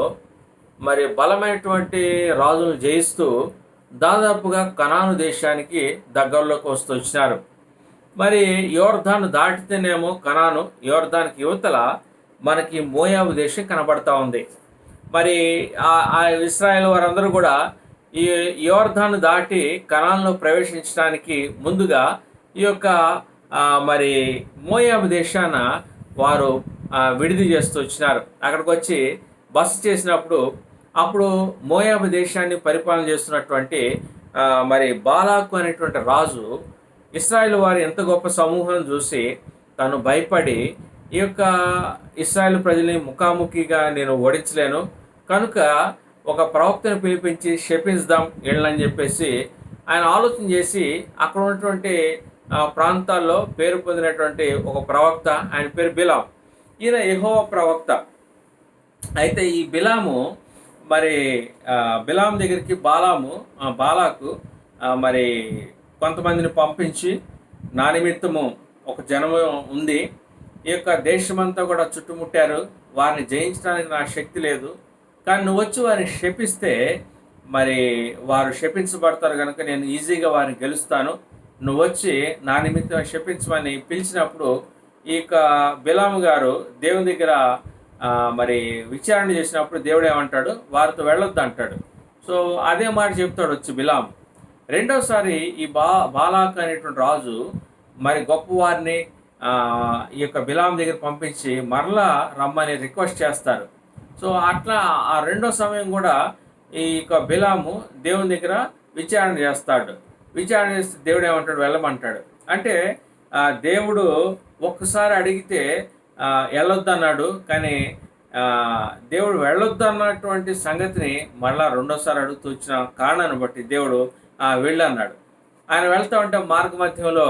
మరి బలమైనటువంటి రాజును జయిస్తూ దాదాపుగా కనాను దేశానికి దగ్గరలోకి వస్తూ వచ్చినారు. మరి యోర్దాను దాటితేనేమో కనాను, యోర్దానికి యువతల మనకి మోయాబు దేశం కనబడతా ఉంది. మరి ఆ ఇశ్రాయేల్ వారందరూ కూడా ఈ యోర్దాను దాటి కనాన్లో ప్రవేశించడానికి ముందుగా ఈ యొక్క మరి మోయాబు దేశాన వారు విడిది చేస్తూ వచ్చినారు. అక్కడికి వచ్చి బస చేసినప్పుడు అప్పుడు మోయాబు దేశాన్ని పరిపాలన చేస్తున్నటువంటి మరి బాలాకు అనేటువంటి రాజు ఇశ్రాయేల్ వారి ఎంత గొప్ప సమూహం చూసి తను భయపడి ఈ యొక్క ఇశ్రాయేల్ ప్రజల్ని ముఖాముఖిగా నేను ఓడించలేను కనుక ఒక ప్రవక్తను పిలిపించి శపించుదాం వీళ్ళని చెప్పేసి ఆయన ఆలోచన చేసి అక్కడ ఉన్నటువంటి ప్రాంతాల్లో పేరు పొందినటువంటి ఒక ప్రవక్త, ఆయన పేరు బిలాం. ఈయన యెహోవా ప్రవక్త. అయితే ఈ బిలాము మరి బిలాం దగ్గరికి బాలాకు మరి కొంతమందిని పంపించి నా నిమిత్తము ఒక జనము ఉంది, ఈ యొక్క దేశమంతా కూడా చుట్టుముట్టారు, వారిని జయించడానికి నా శక్తి లేదు, కానీ నువ్వు వచ్చి వారిని శపిస్తే మరి వారు శపించబడతారు కనుక నేను ఈజీగా వారిని గెలుస్తాను, నువ్వు వచ్చి నా నిమిత్తం శపించమని పిలిచినప్పుడు ఈ యొక్క బిలాము గారు దేవుని దగ్గర మరి విచారణ చేసినప్పుడు దేవుడు ఏమంటాడు, వారితో వెళ్ళొద్దు అంటాడు. సో అదే మాట చెప్తాడు వచ్చి బిలాం. రెండోసారి ఈ బాలాక్ అనేటువంటి రాజు మరి గొప్పవారిని ఈ యొక్క బిలాం దగ్గర పంపించి మరలా రమ్మని రిక్వెస్ట్ చేస్తారు. సో అట్లా ఆ రెండో సమయం కూడా ఈ యొక్క బిలాము దేవుని దగ్గర విచారణ చేస్తాడు. విచారణ చేస్తే దేవుడు ఏమంటాడు, వెళ్ళమంటాడు. అంటే దేవుడు ఒక్కసారి అడిగితే వెళ్ళొద్దు అన్నాడు, కానీ దేవుడు వెళ్ళొద్దు అన్నటువంటి సంగతిని మళ్ళా రెండోసారి అడుగుతూ వచ్చిన కారణాన్ని బట్టి దేవుడు వెళ్ళన్నాడు. ఆయన వెళ్తా ఉంటే మార్గ మధ్యంలో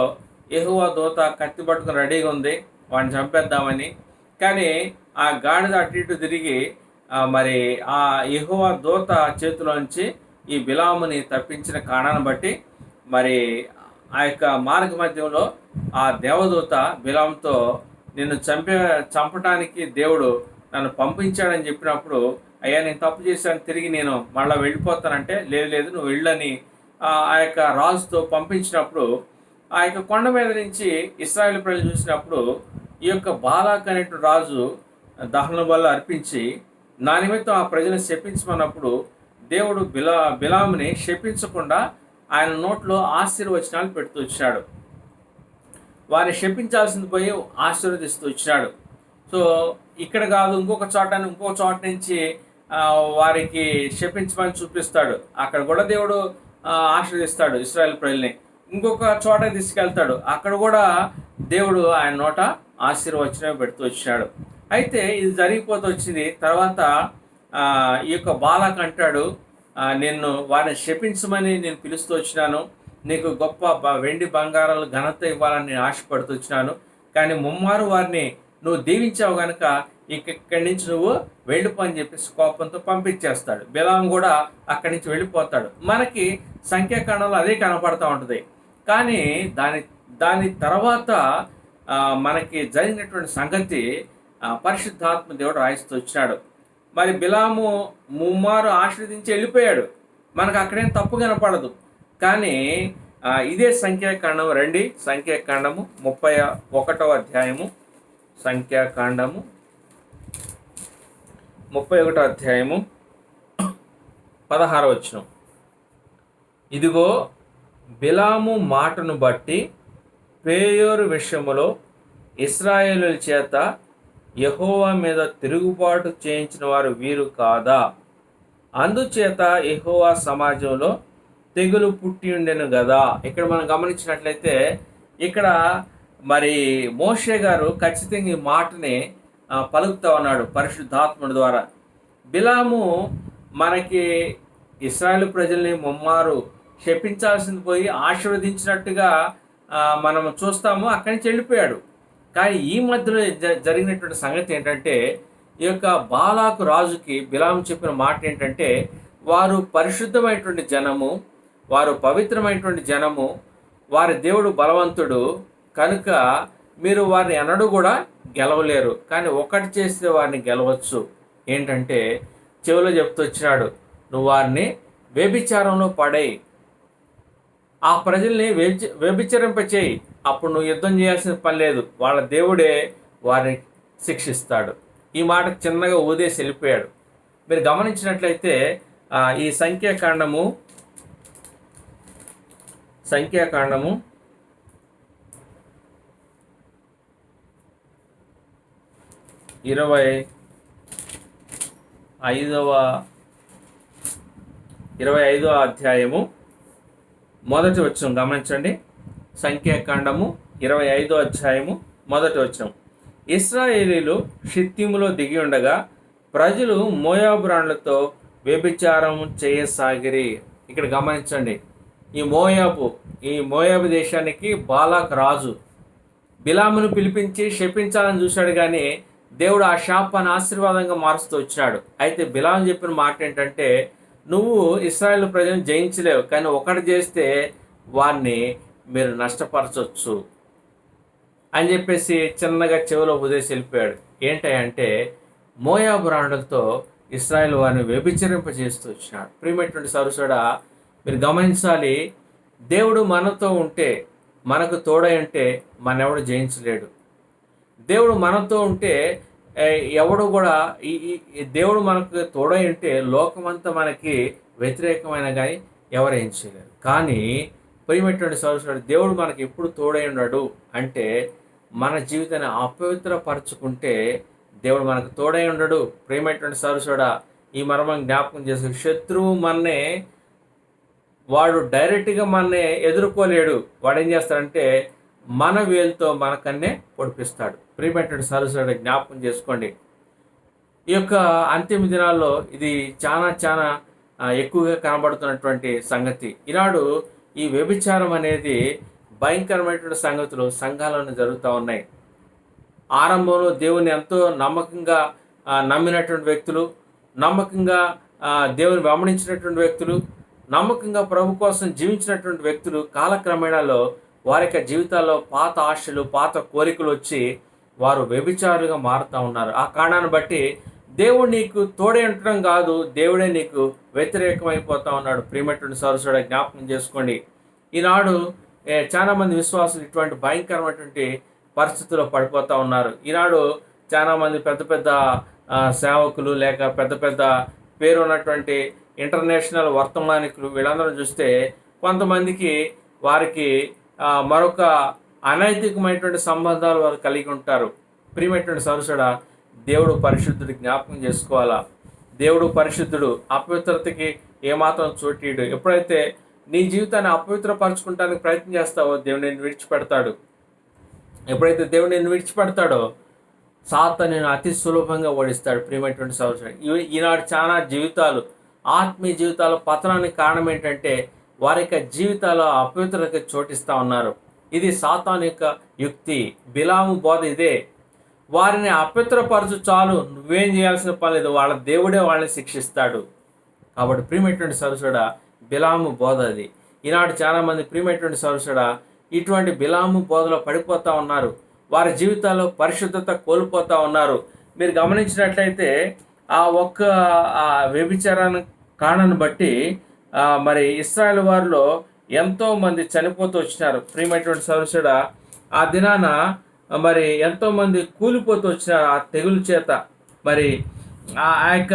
యెహోవా దూత కత్తి పట్టుకుని రెడీగా ఉంది వాడిని చంపేద్దామని. కానీ ఆ గాడిద అటు ఇటు తిరిగి మరి ఆ యెహోవా దూత చేతిలోంచి ఈ బిలాముని తప్పించిన కారణాన్ని బట్టి మరి ఆ యొక్క మార్గ మధ్యంలో ఆ దేవదూత బిలాంతో నిన్ను చంపటానికి దేవుడు నన్ను పంపించాడని చెప్పినప్పుడు, అయ్యా నేను తప్పు చేశాను, తిరిగి నేను మళ్ళీ వెళ్ళిపోతానంటే లేదు నువ్వు వెళ్ళని ఆ యొక్క రాజుతో పంపించినప్పుడు ఆ యొక్క కొండ మీద నుంచి ఇశ్రాయేలు ప్రజలు చూసినప్పుడు ఈ యొక్క బాలాక్ అనేటువంటి రాజు దహన బలులు అర్పించి నా నిమిత్తం ఆ ప్రజలను శపించమన్నప్పుడు దేవుడు బిలాముని శపించకుండా ఆయన నోట్లో ఆశీర్వచనాలు పెడుతూ వచ్చాడు. వారిని శపించాల్సింది పోయి ఆశీర్వదిస్తూ వచ్చినాడు. సో ఇక్కడ కాదు ఇంకొక చోట నుంచి వారికి శపించమని చూపిస్తాడు. అక్కడ కూడా దేవుడు ఆశీర్వదిస్తాడు ఇశ్రాయేల్ ప్రజల్ని. ఇంకొక చోట తీసుకెళ్తాడు, అక్కడ కూడా దేవుడు ఆయన నోట ఆశీర్వచనం పెడుతూ వచ్చినాడు. అయితే ఇది జరిగిపోతూ వచ్చింది. తర్వాత ఈ యొక్క బాలాక్ అంటాడు, నిన్ను వారిని శపించమని నేను పిలుస్తూ వచ్చినాను, నీకు గొప్ప వెండి బంగారాలు ఘనత ఇవ్వాలని నేను ఆశపడుతూ వచ్చినాను, కానీ ముమ్మారు వారిని నువ్వు దీవించావు కనుక ఇక్కడి నుంచి నువ్వు వెళ్ళిపో అని చెప్పేసి కోపంతో పంపించేస్తాడు. బిలాం కూడా అక్కడి నుంచి వెళ్ళిపోతాడు. మనకి సంఖ్యాకాండంలో అదే కనపడుతూ ఉంటుంది. కానీ దాని తర్వాత మనకి జరిగినటువంటి సంగతి పరిశుద్ధాత్మ దేవుడు రాయిస్తూ వచ్చినాడు. మరి బిలాము ముమ్మారు ఆశీర్వదించి వెళ్ళిపోయాడు, మనకు అక్కడేం తప్పు కనపడదు. కానీ ఇదే సంఖ్యాకాండం రండి, సంఖ్యాకాండము 31వ అధ్యాయము, సంఖ్యాకాండము 31వ అధ్యాయము 16వ వచనం. ఇదిగో బిలాము మాటను బట్టి పేయోరు విషయములో ఇశ్రాయేలుల చేత యెహోవా మీద తిరుగుబాటు చేయించిన వారు వీరు కాదా? అందుచేత యెహోవా సమాజంలో తెగులు పుట్టి ఉండెను కదా. ఇక్కడ మనం గమనించినట్లయితే ఇక్కడ మరి మోషే గారు ఖచ్చితంగా ఈ మాటని పలుకుతా ఉన్నాడు పరిశుద్ధాత్ముడి ద్వారా. బిలాము మనకి ఇశ్రాయేలు ప్రజల్ని ముమ్మారు శపించాల్సింది పోయి ఆశీర్వదించినట్టుగా మనం చూస్తాము, అక్కడి నుంచి వెళ్ళిపోయాడు. కానీ ఈ మధ్యలో జరిగినటువంటి సంగతి ఏంటంటే, ఈ యొక్క బాలాకు రాజుకి బిలాము చెప్పిన మాట ఏంటంటే, వారు పరిశుద్ధమైనటువంటి జనము, వారు పవిత్రమైనటువంటి జనము, వారి దేవుడు బలవంతుడు కనుక మీరు వారిని ఎన్నడూ కూడా గెలవలేరు. కానీ ఒకటి చేస్తే వారిని గెలవచ్చు. ఏంటంటే చెవిలో చెప్తూ వచ్చినాడు, నువ్వు వారిని వ్యభిచారంలో పడేయి, ఆ ప్రజల్ని వ్యభిచరింపచేయి, అప్పుడు నువ్వు యుద్ధం చేయాల్సిన పని లేదు, వాళ్ళ దేవుడే వారిని శిక్షిస్తాడు. ఈ మాట చిన్నగా ఊదేసి వెళ్ళిపోయాడు. మీరు గమనించినట్లయితే ఈ సంఖ్యాకాండము 25వ అధ్యాయము మొదటి వచనం గమనించండి. సంఖ్యాకాండము 25వ అధ్యాయము మొదటి వచనం. ఇశ్రాయేలీలు షిత్తీములో దిగి ఉండగా ప్రజలు మోయాబు రాణులతో వ్యభిచారం చేయసాగిరి. ఇక్కడ గమనించండి, ఈ మోయాబు దేశానికి బాలాక్ రాజు బిలామును పిలిపించి శపించాలని చూశాడు, కానీ దేవుడు ఆ శాపాన్ని ఆశీర్వాదంగా మారుస్తూ వచ్చాడు. అయితే బిలాము చెప్పిన మాట ఏంటంటే, నువ్వు ఇశ్రాయేలు ప్రజలను జయించలేవు, కానీ ఒకటి చేస్తే వారిని మీరు నష్టపరచవచ్చు అని చెప్పేసి చిన్నగా చెవిలో ఉదేసి వెళ్ళిపోయాడు. ఏంటంటే మోయాబు రాణులతో ఇశ్రాయేల్ వారిని వ్యభిచరింపజేస్తూ వచ్చినాడు. ప్రియమైనటువంటి సరుసుడా, మీరు గమనించాలి, దేవుడు మనతో ఉంటే, మనకు తోడై ఉంటే మనెవడు జయించలేడు. దేవుడు మనతో ఉంటే ఎవడు కూడా ఈ దేవుడు మనకు తోడై ఉంటే లోకమంతా మనకి వ్యతిరేకమైన కానీ ఎవరేం చేయలేరు. కానీ ప్రియమైనటువంటి సోదరుడు, దేవుడు మనకి ఎప్పుడు తోడై ఉన్నాడు అంటే, మన జీవితాన్ని అపవిత్రపరచుకుంటే దేవుడు మనకు తోడై ఉండడు. ప్రియమైనటువంటి సోదరుడా, ఈ మర్మం జ్ఞాపకం చేసే, శత్రువు మననే వాడు డైరెక్ట్గా మననే ఎదుర్కోలేడు. వాడు ఏం చేస్తాడంటే మన వేలుతో మనకన్నే పొడిపిస్తాడు. ప్రియమైనటువంటి సోదరుడా, జ్ఞాపకం చేసుకోండి. ఈ యొక్క అంతిమ దినాల్లో ఇది చాలా ఎక్కువగా కనబడుతున్నటువంటి సంగతి. ఈనాడు ఈ వ్యభిచారం అనేది భయంకరమైనటువంటి సంగతులు సంఘాలను జరుగుతూ ఉన్నాయి. ఆరంభంలో దేవుని ఎంతో నమ్మకంగా నమ్మినటువంటి వ్యక్తులు, నమ్మకంగా దేవుని వెంబడించినటువంటి వ్యక్తులు, నమ్మకంగా ప్రభు కోసం జీవించినటువంటి వ్యక్తులు కాలక్రమేణాలో వారి యొక్క జీవితాల్లో పాత ఆశలు, పాత కోరికలు వచ్చి వారు వ్యభిచారులుగా మారుతూ ఉన్నారు. ఆ కారణాన్ని బట్టి దేవుడు నీకు తోడే ఉండటం కాదు, దేవుడే నీకు వ్యతిరేకమైపోతూ ఉన్నాడు. ప్రియమైనటువంటి సోదరుడా, జ్ఞాపకం చేసుకోండి. ఈనాడు చాలామంది విశ్వాసులు ఇటువంటి భయంకరమైనటువంటి పరిస్థితుల్లో పడిపోతూ ఉన్నారు. ఈనాడు చాలామంది పెద్ద పెద్ద సేవకులు, లేక పెద్ద పెద్ద పేరు ఉన్నటువంటి ఇంటర్నేషనల్ వర్తమానికులు, వీళ్ళందరూ చూస్తే కొంతమందికి వారికి మరొక అనైతికమైనటువంటి సంబంధాలు వారు కలిగి ఉంటారు. ప్రియమైనటువంటి సోదరుడా, దేవుడు పరిశుద్ధుడు, జ్ఞాపకం చేసుకోవాలా. దేవుడు పరిశుద్ధుడు, అపవిత్రతకి ఏమాత్రం చోటీడు. ఎప్పుడైతే నీ జీవితాన్ని అపవిత్రపరచుకుంటానికి ప్రయత్నం చేస్తావో దేవుడు నిన్ను విడిచిపెడతాడు. ఎప్పుడైతే దేవుడు నిన్ను విడిచిపెడతాడో సాతాను నేను అతి సులభంగా ఓడిస్తాడు. ప్రియమైనటువంటి సోదరుడు, ఈనాడు చాలా జీవితాలు, ఆత్మీయ జీవితాల పతనానికి కారణం ఏంటంటే వారి యొక్క జీవితాల్లో అపవిత్రతకి చోటిస్తూ ఉన్నారు. ఇది సాతాను యొక్క యుక్తి, బిలాము బోధ ఇదే. వారిని అపవిత్రపరచు చాలు, నువ్వేం చేయాల్సిన పని లేదు, వాళ్ళ దేవుడే వాళ్ళని శిక్షిస్తాడు. కాబట్టి ప్రియమైనటువంటి సోదరుడా, బిలాము బోధ అది. ఈనాడు చాలామంది ప్రియమైనటువంటి సోదరుడా ఇటువంటి బిలాము బోధలో పడిపోతూ ఉన్నారు. వారి జీవితాల్లో పరిశుద్ధత కోల్పోతూ ఉన్నారు. మీరు గమనించినట్లయితే ఆ ఒక్క వ్యభిచారాన్ని కారణాన్ని బట్టి మరి ఇశ్రాయేలు వారిలో ఎంతోమంది చనిపోతూ వచ్చినారు. ప్రియమైనటువంటి సోదరుడా, ఆ దినాన మరి ఎంతోమంది కూలిపోతూ వచ్చినారు ఆ తెగులు చేత. మరి ఆ యొక్క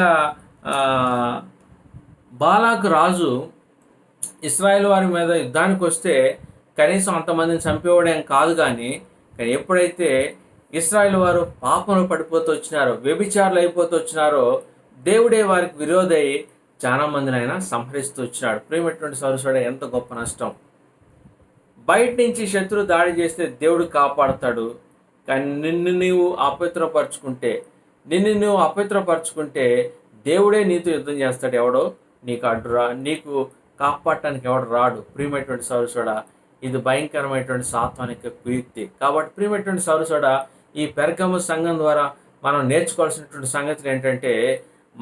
బాలాకు రాజు ఇశ్రాయేలు వారి మీద యుద్ధానికి వస్తే కనీసం అంతమందిని చంపేవాడేం కాదు, కానీ ఎప్పుడైతే ఇశ్రాయేలు వారు పాపంలో పడిపోతూ వచ్చినారో, వ్యభిచారులు అయిపోతూ వచ్చినారో, దేవుడే వారికి విరోధై చాలా మందిని ఆయన సంహరిస్తూ వచ్చినాడు. ప్రియమైనటువంటి సోదరుడా, ఎంత గొప్ప నష్టం. బయట నుంచి శత్రువు దాడి చేస్తే దేవుడు కాపాడతాడు, కానీ నిన్ను నీవు అపవిత్రపరచుకుంటే దేవుడే నీతో యుద్ధం చేస్తాడు. ఎవడో నీకు నీకు కాపాడటానికి ఎవడు రాడు. ప్రియమైనటువంటి సోదరుడా, ఇది భయంకరమైనటువంటి సాతానిక కుయుక్తి. కాబట్టి ప్రియమైనటువంటి సౌరసోడ, ఈ పెరగము సంఘం ద్వారా మనం నేర్చుకోవాల్సినటువంటి సంగతులు ఏంటంటే,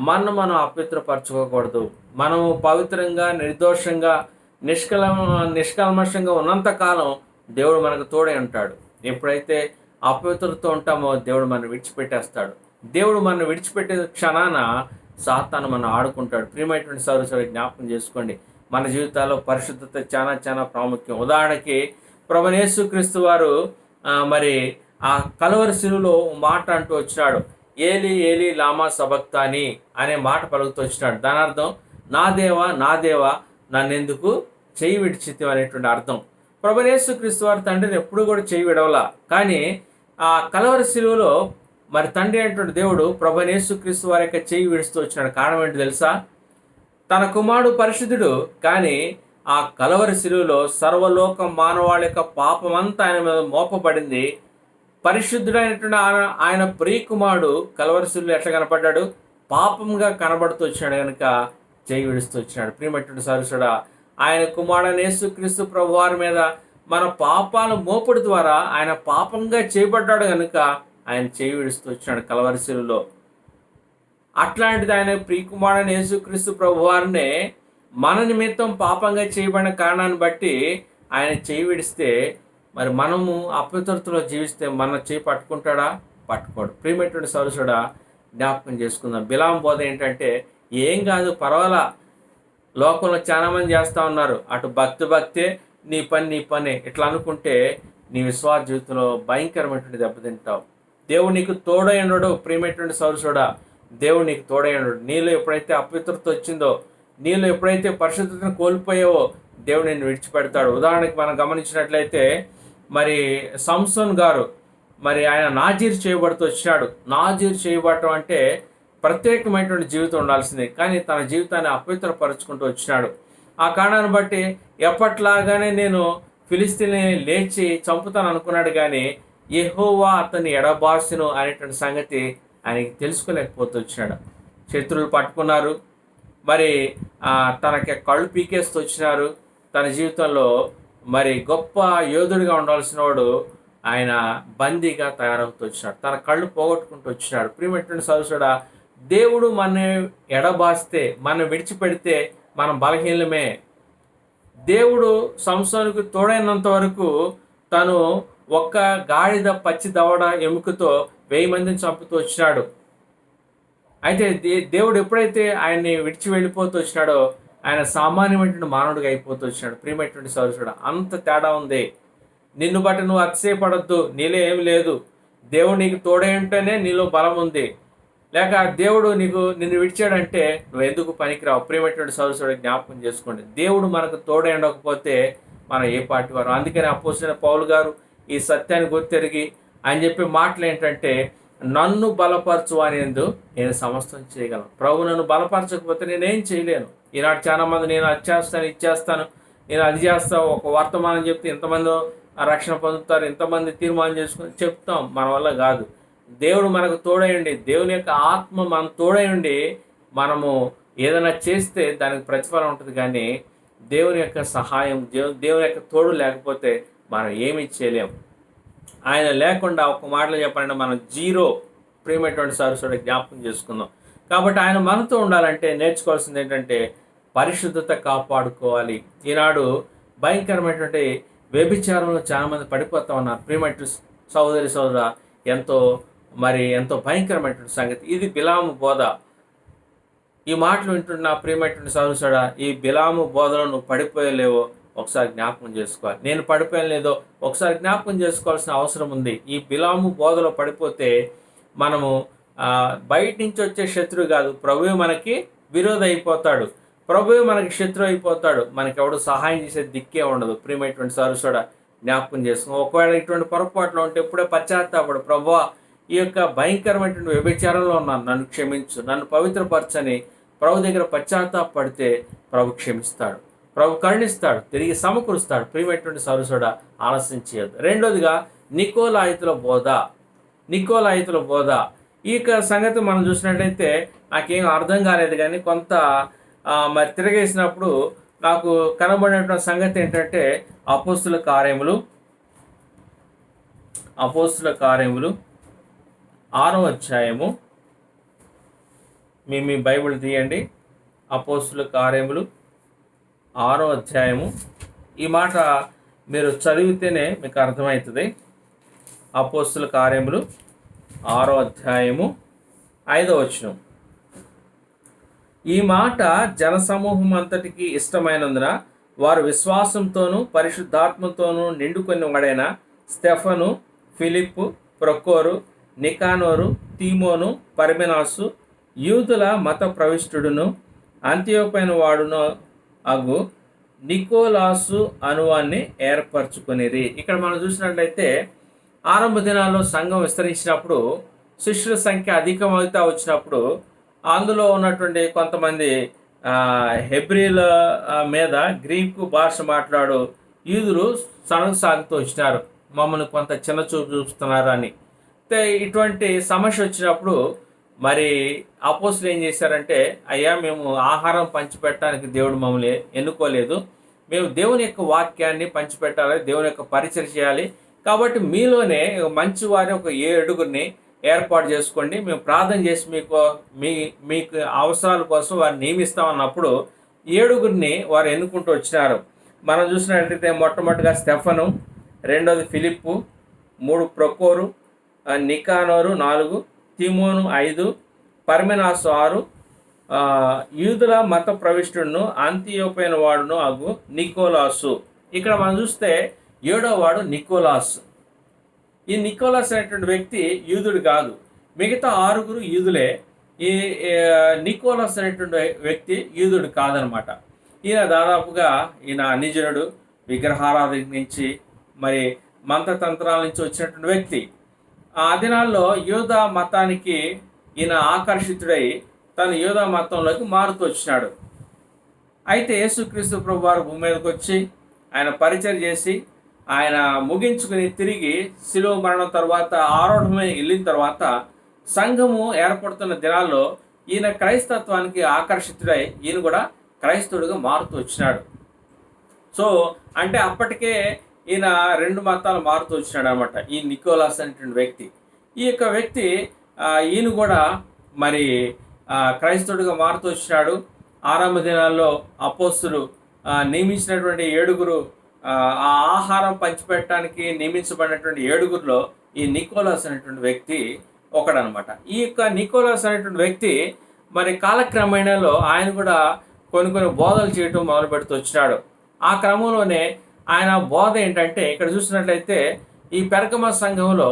మనం అపవిత్రపరచుకోకూడదు. మనము పవిత్రంగా, నిర్దోషంగా, నిష్కల్మషంగా ఉన్నంత కాలం దేవుడు మనకు తోడై ఉంటాడు. ఎప్పుడైతే అపవిత్రతో ఉంటామో దేవుడు మనం విడిచిపెట్టేస్తాడు. దేవుడు మనం విడిచిపెట్టే క్షణాన సాతాను మనం ఆడుకుంటాడు. ప్రియమైనటువంటి సౌరసోడ, జ్ఞాపకం చేసుకోండి, మన జీవితాల్లో పరిశుద్ధత చాలా చాలా ప్రాముఖ్యం. ఉదాహరణకి ప్రభువైన యేసుక్రీస్తు వారు మరి ఆ కలువరి శిలువలో మాట అంటూ వచ్చినాడు, ఏలి ఏలి లామా సబక్తాని అనే మాట పలుకుతూ వచ్చినాడు. దాని అర్థం, నా దేవా నా దేవా నన్నెందుకు చెయ్యి విడిచితివి అనేటువంటి అర్థం. ప్రభువైన యేసుక్రీస్తు వారి తండ్రిని ఎప్పుడు కూడా చెయ్యి విడవలా. కానీ ఆ కలువరి శిలువలో మరి తండ్రి అయినటువంటి దేవుడు ప్రభువైన యేసుక్రీస్తు వారి యొక్క చెయ్యి విడుస్తూ వచ్చినాడు. కారణం ఏంటి తెలుసా? తన కుమారుడు పరిశుద్ధుడు, కానీ ఆ కలువరి శిలువలో సర్వలోక మానవాళి యొక్క పాపమంతా ఆయన మీద మోపబడింది. పరిశుద్ధుడైనటువంటి ఆయన ప్రియ కుమారుడు కలువరి శిలువలో ఎట్లా కనపడ్డాడు? పాపంగా కనబడుతూ వచ్చినాడు కనుక చేయి విడుస్తూ వచ్చినాడు. ప్రియమైనటువంటి సరసుడా, ఆయన కుమారుడైన యేసుక్రీస్తు ప్రభు వారి మీద మన పాపాల మోపుడు ద్వారా ఆయన పాపంగా చేయబడ్డాడు కనుక ఆయన చేయి విడుస్తూ వచ్చినాడు కలువరి శిలువలో. అట్లాంటిది ఆయన ప్రియకుమారుడైన యేసుక్రీస్తు ప్రభు వారినే మన నిమిత్తం పాపంగా చేయబడిన కారణాన్ని బట్టి ఆయన చేయి విడిస్తే, మరి మనము అపవిత్రతలో జీవిస్తే మన చేయి పట్టుకుంటాడా? పట్టుకోడు. ప్రియమైనటువంటి సరసుడా, జ్ఞాపకం చేసుకుందాం. బిలాం బోధ ఏంటంటే, ఏం కాదు, పర్వాలా, లోకంలో చాలామంది చేస్తూ ఉన్నారు, అటు భక్తే, నీ పనే ఇట్లా అనుకుంటే నీ విశ్వాస జీవితంలో భయంకరమైనటువంటి దెబ్బతింటావు. దేవుడు నీకు తోడై ఉండడు. ప్రియమైనటువంటి సరసుడా, దేవుడు నీకు తోడై ఉండడు. నీలో ఎప్పుడైతే అపవిత్రత వచ్చిందో, నీలో ఎప్పుడైతే పరిశుద్ధతను కోల్పోయావో దేవుడు నిన్ను విడిచిపెడతాడు. ఉదాహరణకి మనం గమనించినట్లయితే, మరి సంసోన్ గారు, మరి ఆయన నాజీర్ చేయబడుతూ వచ్చినాడు. నాజీర్ చేయబడటం అంటే ప్రత్యేకమైనటువంటి జీవితం ఉండాల్సిందే, కానీ తన జీవితాన్ని అపవిత్రపరుచుకుంటూ వచ్చినాడు. ఆ కారణాన్ని బట్టి ఎప్పట్లాగానే నేను ఫిలిస్తీన్ని లేచి చంపుతాను అనుకున్నాడు, కానీ యెహోవా అతన్ని ఎడబార్చును అనేటువంటి సంగతి ఆయనకి తెలుసుకోలేకపోతూ వచ్చినాడు. శత్రువులు పట్టుకున్నారు, మరి తనకి కళ్ళు పీకేస్తూ వచ్చినారు. తన జీవితంలో మరి గొప్ప యోధుడిగా ఉండాల్సిన వాడు ఆయన బందీగా తయారవుతూ వచ్చినాడు. తన కళ్ళు పోగొట్టుకుంటూ వచ్చినాడు. ప్రియమైనటువంటి సోదరుడా, దేవుడు మన ఎడబాస్తే, మనం విడిచిపెడితే మనం బలహీనమే. దేవుడు సంసోనుకు తోడైనంత వరకు తను ఒక్క గాడిద పచ్చి దవడ ఎముకతో 1000 మందిని చంపుతూ వచ్చినాడు. అయితే దేవుడు ఎప్పుడైతే ఆయన్ని విడిచి వెళ్ళిపోతూ వచ్చినాడో ఆయన సామాన్యమైనటువంటి మానవుడిగా అయిపోతూ వచ్చినాడు. ప్రియమైనటువంటి సోదరుడా, అంత తేడా ఉంది. నిన్ను బట్టి నువ్వు అతిశయపడొద్దు, నీలో ఏమి లేదు. దేవుడు నీకు తోడై ఉంటేనే నీలో బలం ఉంది. లేక దేవుడు నిన్ను విడిచాడంటే నువ్వు ఎందుకు పనికిరావు. ప్రియమైనటువంటి సోదరుడా, జ్ఞాపకం చేసుకోండి, దేవుడు మనకు తోడై ఉండకపోతే మనం ఏ పార్టీ వారు. అందుకని అపోస్తలుడైన పౌలు గారు ఈ సత్యాన్ని గుర్తెరిగి ఆయన చెప్పే మాటలు ఏంటంటే, నన్ను బలపరచు అనేందు నేను సమస్తం చేయగలను. ప్రభు నన్ను బలపరచకపోతే నేనేం చేయలేను. ఈనాడు చాలా మంది నేను అది చేస్తాను, ఇది చేస్తాను, నేను అది చేస్తాను, ఒక వర్తమానం చెప్తే ఇంతమంది రక్షణ పొందుతారు, ఇంతమంది తీర్మానం చేసుకుని చెప్తాం. మన వల్ల కాదు. దేవుడు మనకు తోడయండి, దేవుని యొక్క ఆత్మ మన తోడయండి మనము ఏదైనా చేస్తే దానికి ప్రతిఫలం ఉంటుంది. కానీ దేవుని యొక్క సహాయం, దేవుని యొక్క తోడు లేకపోతే మనం ఏమీ చేయలేము. ఆయన లేకుండా ఒక మాటలో చెప్పాలంటే మనం జీరో. ప్రియమైనటువంటి సరస్వతి, జ్ఞాపకం చేసుకుందాం. కాబట్టి ఆయన మనతో ఉండాలంటే నేర్చుకోవాల్సింది ఏంటంటే పరిశుద్ధత కాపాడుకోవాలి. ఈనాడు భయంకరమైనటువంటి వ్యభిచారంలో చాలామంది పడిపోతూ ఉన్నారు. ప్రియమైనటువంటి సోదర, ఎంతో భయంకరమైనటువంటి సంగతి ఇది. బిలాము బోధ. ఈ మాటలు వింటున్న ప్రియమైనటువంటి సోదరుడా, ఈ బిలాము బోధలో నువ్వు పడిపోయలేవో ఒకసారి జ్ఞాపకం చేసుకోవాలి. నేను పడిపోయాను లేదో ఒకసారి జ్ఞాపకం చేసుకోవాల్సిన అవసరం ఉంది. ఈ బిలాము బోధలో పడిపోతే మనము బయట నుంచి వచ్చే శత్రువు కాదు, ప్రభువే మనకి విరోధి అయిపోతాడు, ప్రభువే మనకి శత్రువు అయిపోతాడు. మనకి ఎవడు సహాయం చేసే దిక్కే ఉండదు. ప్రియమైనటువంటి సరస్వడ, జ్ఞాపకం చేసుకో. ఒకవేళ ఇటువంటి పొరపాట్లు ఉంటే ఎప్పుడే పశ్చాత్తాపడు, ప్రభువా ఈ యొక్క భయంకరమైనటువంటి వ్యభిచారంలో ఉన్నాను, నన్ను క్షమించు, నన్ను పవిత్రపరచని ప్రభు దగ్గర పశ్చాత్తాపడితే ప్రభు క్షమిస్తాడు, ప్రభు కరుణిస్తాడు, తిరిగి సమకూరుస్తాడు. ప్రియమైనటువంటి సరస్వడ, ఆలస్యం చేయొద్దు. రెండోదిగా నికోలాయితుల బోధ. ఈ సంగతి మనం చూసినట్లయితే నాకేం అర్థం కాలేదు, కానీ కొంత మరి తిరగేసినప్పుడు నాకు కనబడినటువంటి సంగతి ఏంటంటే అపోస్తుల కార్యములు 6వ అధ్యాయము, మీ బైబిల్ తీయండి. అపోస్తుల కార్యములు 6వ అధ్యాయము. ఈ మాట మీరు చదివితేనే మీకు అర్థమవుతుంది. అపోస్తుల కార్యములు 6వ అధ్యాయము 5వ వచనం. ఈ మాట జనసమూహం అంతటికి ఇష్టమైనందున వారు విశ్వాసంతోనూ పరిశుద్ధాత్మతోనూ నిండుకొని వాడైన స్టెఫను, ఫిలిప్పు, ప్రొకోరు, నికానోరు, తీమోను, పర్మెనాసు, యూదుల మత ప్రవిష్టుడును అంత్యోపైన వాడును అగు నికోలాసు అనువాన్ని ఏర్పరచుకునేది. ఇక్కడ మనం చూసినట్లయితే ఆరంభ దినాల్లో సంఘం విస్తరించినప్పుడు, శిష్యుల సంఖ్య అధికమవుతా వచ్చినప్పుడు అందులో ఉన్నటువంటి కొంతమంది హెబ్రీల మీద గ్రీకు భాష మాట్లాడు యూదులు సాగుతూ వచ్చినారు, మమ్మల్ని కొంత చిన్న చూపు చూస్తున్నారు అని. ఇటువంటి సమస్య వచ్చినప్పుడు మరి అపోస్తులు ఏం చేశారంటే, అయ్యా మేము ఆహారం పంచిపెట్టడానికి దేవుడు మమ్మల్ని ఎన్నుకోలేదు, మేము దేవుని యొక్క వాక్యాన్ని పంచిపెట్టాలి, దేవుని యొక్క పరిచయం చేయాలి, కాబట్టి మీలోనే మంచి వారిని ఒక 7 ఏర్పాటు చేసుకోండి, మేము ప్రార్థన చేసి మీకు అవసరాల కోసం వారిని నియమిస్తామన్నప్పుడు 7 వారు ఎన్నుకుంటూ వచ్చినారు. మనం చూసినట్లయితే మొట్టమొదటిగా స్టెఫను, రెండోది ఫిలిప్పు, 3 ప్రొకోరు, నికానోరు 4, తీమోను 5, పర్మెనాసు 6, యూదుల మత ప్రవిష్టుడును అంత్యోపైన వాడును అగు నికోలాసు. ఇక్కడ మనం చూస్తే 7వ వాడు నికోలాసు. ఈ నికోలాస్ అనేటువంటి వ్యక్తి యూదుడు కాదు, మిగతా 6 యూదులే. ఈ నికోలాస్ అనేటువంటి వ్యక్తి యూదుడు కాదనమాట. ఈయన దాదాపుగా అన్యజనుడు, విగ్రహారాధన నుంచి మరి మంత్రతంత్రాల నుంచి వచ్చినటువంటి వ్యక్తి. ఆ దినాల్లో యూదా మతానికి ఈయన ఆకర్షితుడై తను యూదా మతంలోకి మారుతూ వచ్చినాడు. అయితే యేసుక్రీస్తు ప్రభు వారు భూమి మీదకి వచ్చి ఆయన పరిచయం చేసి ఆయన ముగించుకుని తిరిగి శిలువ మరణం తర్వాత ఆరోహణమై వెళ్ళిన తర్వాత సంఘము ఏర్పడుతున్న దినాల్లో ఈయన క్రైస్తత్వానికి ఆకర్షితుడై ఈయన కూడా క్రైస్తవుడిగా మారుతూ వచ్చినాడు. సో అంటే అప్పటికే ఈయన 2 మతాలు మారుతూ వచ్చినాడు అనమాట, ఈ నికోలాస్ అనేటువంటి వ్యక్తి. ఈ యొక్క వ్యక్తి ఈయన కూడా మరి క్రైస్తవుడిగా మారుతూ వచ్చినాడు. ఆరంభ దినాల్లో అపోస్తులు నియమించినటువంటి 7 ఆ ఆహారం పంచిపెట్టడానికి నియమించబడినటువంటి 7 ఈ నికోలాస్ అనేటువంటి వ్యక్తి ఒకడనమాట. ఈ యొక్క నికోలాస్ అనేటువంటి వ్యక్తి మరి కాలక్రమేణలో ఆయన కూడా కొన్ని బోధలు చేయటం మొదలు పెడుతూ వచ్చినాడు. ఆ క్రమంలోనే ఆయన బోధ ఏంటంటే, ఇక్కడ చూసినట్లయితే ఈ పెర్గమ సంఘంలో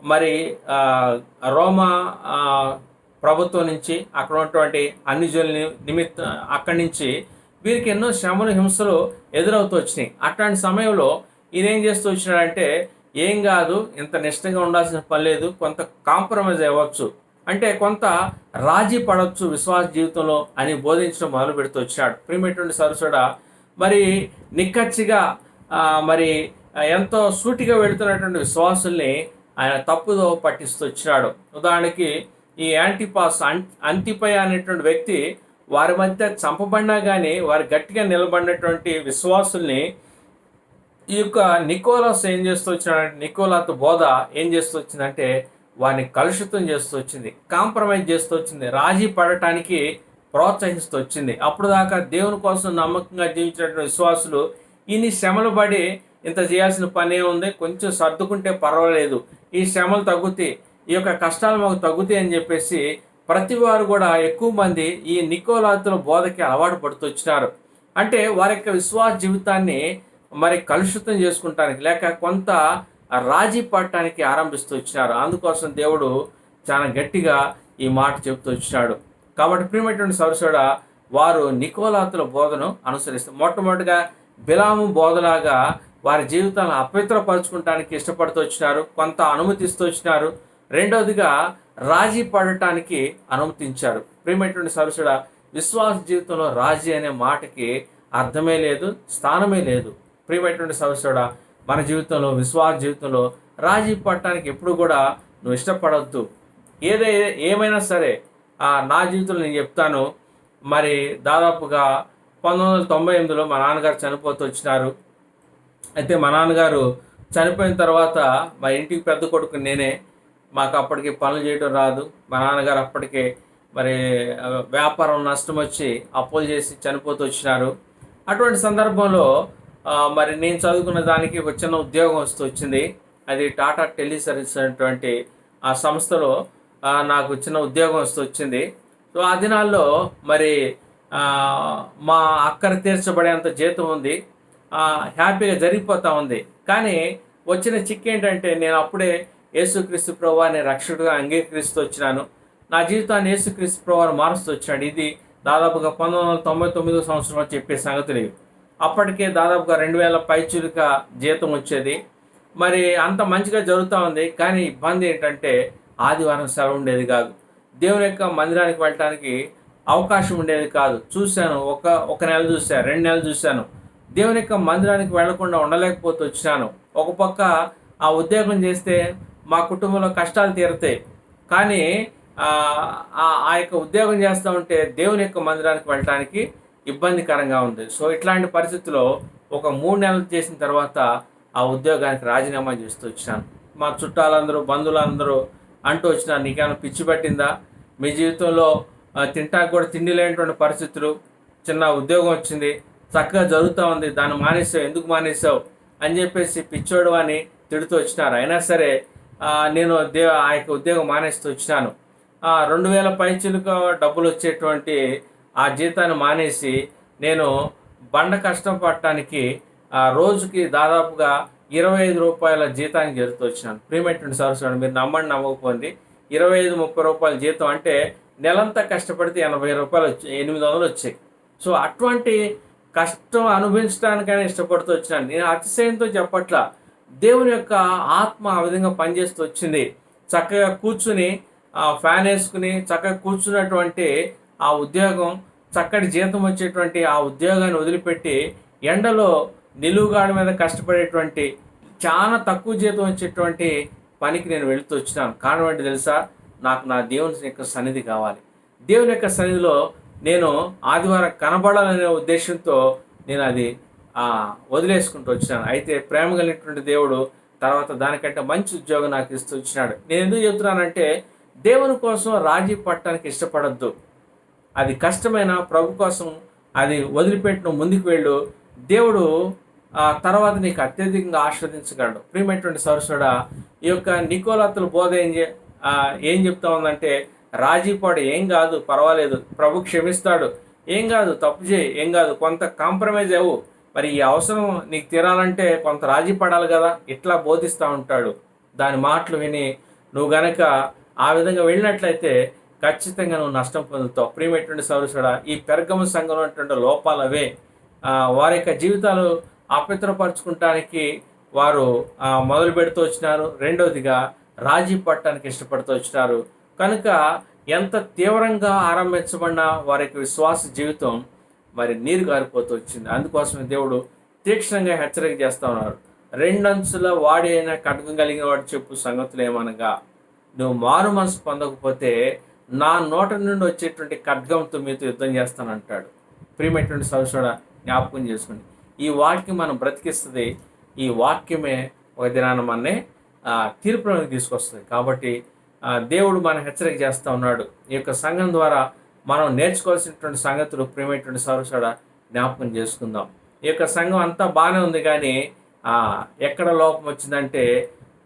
మరి రోమా ప్రభుత్వం నుంచి అక్కడ ఉన్నటువంటి అన్యజనుల నిమిత్తం అక్కడి నుంచి వీరికి ఎన్నో శ్రమలు, హింసలు ఎదురవుతూ వచ్చినాయి. అట్లాంటి సమయంలో ఈయన ఏం చేస్తూ వచ్చినాడంటే, ఏం కాదు, ఇంత నిష్టంగా ఉండాల్సిన పని లేదు, కొంత కాంప్రమైజ్ అవ్వచ్చు, అంటే కొంత రాజీ పడవచ్చు విశ్వాస జీవితంలో అని బోధించడం మొదలు పెడుతూ వచ్చినాడు. ప్రియమైనటువంటి సరసుడా, మరి నిక్కచ్చిగా మరి ఎంతో సూటిగా వెళుతున్నటువంటి విశ్వాసుల్ని ఆయన తప్పుదో పట్టిస్తూ వచ్చినాడు. ఉదాహరణకి ఈ అంతిపై అనేటువంటి వ్యక్తి వారి మధ్య చంపబడినా కానీ వారు గట్టిగా నిలబడినటువంటి విశ్వాసుల్ని ఈ యొక్క నికోలాస్ ఏం చేస్తూ వచ్చినాడంటే, నికోలాత్ బోధ ఏం చేస్తూ వచ్చిందంటే వారిని కలుషితం చేస్తూ వచ్చింది, కాంప్రమైజ్ చేస్తూ వచ్చింది, రాజీ పడటానికి ప్రోత్సహిస్తూ వచ్చింది. అప్పుడు దాకా దేవుని కోసం నమ్మకంగా జీవించినటువంటి విశ్వాసులు ఇన్ని శ్రమలు పడి ఇంత చేయాల్సిన పనే ఉంది, కొంచెం సర్దుకుంటే పర్వాలేదు, ఈ శ్రమలు తగ్గుతాయి, ఈ యొక్క కష్టాలు మాకు తగ్గుతాయి అని చెప్పేసి ప్రతి వారు కూడా ఎక్కువ మంది ఈ నికోలాతుల బోధకి అలవాటు పడుతూ వచ్చినారు. అంటే వారి యొక్క విశ్వాస జీవితాన్ని మరి కలుషితం చేసుకుంటానికి లేక కొంత రాజీ పడటానికి ఆరంభిస్తూ వచ్చినారు. అందుకోసం దేవుడు చాలా గట్టిగా ఈ మాట చెబుతూ వచ్చినాడు. కాబట్టి ప్రియమైనటువంటి సరసుడా, వారు నికోలాతుల బోధను అనుసరిస్తారు. మొట్టమొదటిగా బిలాము బోధలాగా వారి జీవితాలను అపవిత్రపరచుకుంటానికి ఇష్టపడుతూ వచ్చినారు, కొంత అనుమతిస్తూ వచ్చినారు. రెండవదిగా రాజీ పడటానికి అనుమతించారు. ప్రియమైనటువంటి సరసుడా, విశ్వాస జీవితంలో రాజీ అనే మాటకి అర్థమే లేదు, స్థానమే లేదు. ప్రియమైనటువంటి సరసుడా, మన జీవితంలో విశ్వాస జీవితంలో రాజీ పడటానికి ఎప్పుడు కూడా నువ్వు ఇష్టపడవద్దు. ఏమైనా సరే నా జీవితంలో నేను చెప్తాను, మరి దాదాపుగా 1998లో మా నాన్నగారు చనిపోతూ వచ్చినారు. అయితే మా నాన్నగారు చనిపోయిన తర్వాత మా ఇంటికి పెద్ద కొడుకు నేనే. మాకు అప్పటికి పనులు చేయడం రాదు. మా నాన్నగారు అప్పటికే మరి వ్యాపారం నష్టం వచ్చి అప్పులు చేసి చనిపోతూ వచ్చినారు. అటువంటి సందర్భంలో మరి నేను చదువుకున్న దానికి ఒక చిన్న ఉద్యోగం వస్తూ వచ్చింది. అది టాటా టెలి సర్వీస్ అనేటువంటి ఆ సంస్థలో నాకు చిన్న ఉద్యోగం వస్తూ వచ్చింది. సో ఆ దినాల్లో మరి మా అక్కర తీర్చబడేంత జీతం ఉంది. హ్యాపీగా జరిగిపోతూ ఉంది. కానీ వచ్చిన చిక్కు ఏంటంటే నేను అప్పుడే యేసుక్రీస్తు ప్రభువాని రక్షకుడిగా అంగీకరిస్తూ వచ్చినాను. నా జీవితాన్ని యేసుక్రీస్తు ప్రభువారు మారుస్తూ వచ్చాడు. ఇది దాదాపుగా 1999 సంవత్సరంలో చెప్పే సంగతులు ఇవి. అప్పటికే దాదాపుగా 2000 పైచులుక జీతం వచ్చేది. మరి అంత మంచిగా జరుగుతూ ఉంది. కానీ ఇబ్బంది ఏంటంటే ఆదివారం సెలవు ఉండేది కాదు. దేవుని యొక్క మందిరానికి వెళ్ళటానికి అవకాశం ఉండేది కాదు. చూశాను, ఒక నెల చూశాను, 2 నెలలు చూశాను. దేవుని యొక్క మందిరానికి వెళ్లకుండా ఉండలేకపోతూ వచ్చినాను. ఒక పక్క ఆ ఉద్యోగం చేస్తే మా కుటుంబంలో కష్టాలు తీరుతాయి. కానీ ఆ యొక్క ఉద్యోగం చేస్తూ ఉంటే దేవుని యొక్క మందిరానికి వెళ్ళటానికి ఇబ్బందికరంగా ఉంది. సో ఇట్లాంటి పరిస్థితుల్లో ఒక 3 నెలలు చేసిన తర్వాత ఆ ఉద్యోగానికి రాజీనామా చేస్తూ వచ్చినాను. మా చుట్టాలందరూ, బంధువులందరూ అంటూ వచ్చినారు, నీకేమైనా పిచ్చి పట్టిందా? మీ జీవితంలో తింటానికి కూడా తిండి లేనటువంటి పరిస్థితులు, చిన్న ఉద్యోగం వచ్చింది, చక్కగా జరుగుతూ ఉంది, దాన్ని మానేసావు, ఎందుకు మానేసావు అని చెప్పేసి పిచ్చోడు అని తిడుతూ వచ్చినారు. అయినా సరే నేను ఆ యొక్క ఉద్యోగం మానేస్తూ వచ్చినాను. 2000 పైచిలుక డబ్బులు వచ్చేటువంటి ఆ జీతాన్ని మానేసి నేను బండ కష్టం పడటానికి రోజుకి దాదాపుగా 25 రూపాయల జీతానికి చేరుతూ వచ్చినాను. ప్రీమియం సర్వీస్ మీరు నమ్మండి నమ్మకపోండి, 25-30 రూపాయల జీతం అంటే నెలంతా కష్టపడితే 80 రూపాయలు 800 వచ్చాయి. సో అటువంటి కష్టం అనుభవించడానికైనా ఇష్టపడుతూ వచ్చినాను. నేను అతిశయంతో చెప్పట్లా, దేవుని యొక్క ఆత్మ ఆ విధంగా పనిచేస్తూ వచ్చింది. చక్కగా కూర్చుని ఫ్యాన్ వేసుకుని చక్కగా కూర్చున్నటువంటి ఆ ఉద్యోగం, చక్కటి జీతం వచ్చేటువంటి ఆ ఉద్యోగాన్ని వదిలిపెట్టి ఎండలో నిలువుగాడి మీద కష్టపడేటువంటి చాలా తక్కువ జీతం వచ్చేటువంటి పనికి నేను వెళుతూ వచ్చినాను. కారణం ఏంటి తెలుసా? నాకు నా దేవుని యొక్క సన్నిధి కావాలి. దేవుని యొక్క సన్నిధిలో నేను ఆదివారం కనబడాలనే ఉద్దేశంతో నేను అది వదిలేసుకుంటూ వచ్చినాను. అయితే ప్రేమ కలిగినటువంటి దేవుడు తర్వాత దానికంటే మంచి ఉద్యోగం నాకు ఇస్తూ వచ్చినాడు. నేను ఎందుకు చెప్తున్నానంటే దేవుని కోసం రాజీ పడటానికి ఇష్టపడద్దు. అది కష్టమైన ప్రభు కోసం అది వదిలిపెట్టిన ముందుకు వెళ్ళు. దేవుడు తర్వాత నీకు అత్యధికంగా ఆస్వాదించగలడు. ప్రియమైనటువంటి సరస్వడా, ఈ యొక్క నికోలాతుల బోధ ఏం చెప్తా ఉందంటే, రాజీ పడు, ఏం కాదు, పర్వాలేదు, ప్రభు క్షమిస్తాడు, ఏం కాదు, తప్పు చేయి, ఏం కాదు, కొంత కాంప్రమైజ్ అవ్వు, మరి ఈ అవసరం నీకు తీరాలంటే కొంత రాజీ పడాలి కదా, ఇట్లా బోధిస్తూ ఉంటాడు. దాని మాటలు విని నువ్వు గనక ఆ విధంగా వెళ్ళినట్లయితే ఖచ్చితంగా నువ్వు నష్టం పొందుతావు. ప్రియమైనటువంటి సౌరసుడా, ఈ పెర్గము సంఘంలో ఉన్నటువంటి లోపాలు అవే. వారి యొక్క జీవితాలు అపవిత్రపరచుకుంటానికి వారు మొదలు పెడుతూ వచ్చినారు. రెండవదిగా రాజీ పడటానికి ఇష్టపడుతూ వచ్చినారు. కనుక ఎంత తీవ్రంగా ఆరంభించబడిన వారి యొక్క విశ్వాస జీవితం మరి నీరు గారిపోతూ వచ్చింది. అందుకోసమే దేవుడు తీక్షణంగా హెచ్చరిక చేస్తూ ఉన్నారు. 2 అంచుల వాడి అయినా ఖడ్గం కలిగిన వాడు చెప్పు సంగతులు ఏమనగా, నువ్వు మారు మనసు పొందకపోతే నా నోట నుండి వచ్చేటువంటి ఖడ్గంతో మీతో యుద్ధం చేస్తానంటాడు. ప్రియమైనటువంటి సరస్వడా, జ్ఞాపకం చేసుకోండి, ఈ వాక్యం మనం బ్రతికిస్తుంది. ఈ వాక్యమే ఒక దినాన మననే తీర్పులోకి తీసుకొస్తుంది. కాబట్టి దేవుడు మన హెచ్చరిక చేస్తూ ఉన్నాడు. ఈ యొక్క సంఘం ద్వారా మనం నేర్చుకోవాల్సినటువంటి సంగతులు ప్రియమైనటువంటి సరస్వడా జ్ఞాపకం చేసుకుందాం. ఈ యొక్క సంఘం అంతా బాగానే ఉంది, కానీ ఎక్కడ లోపం వచ్చిందంటే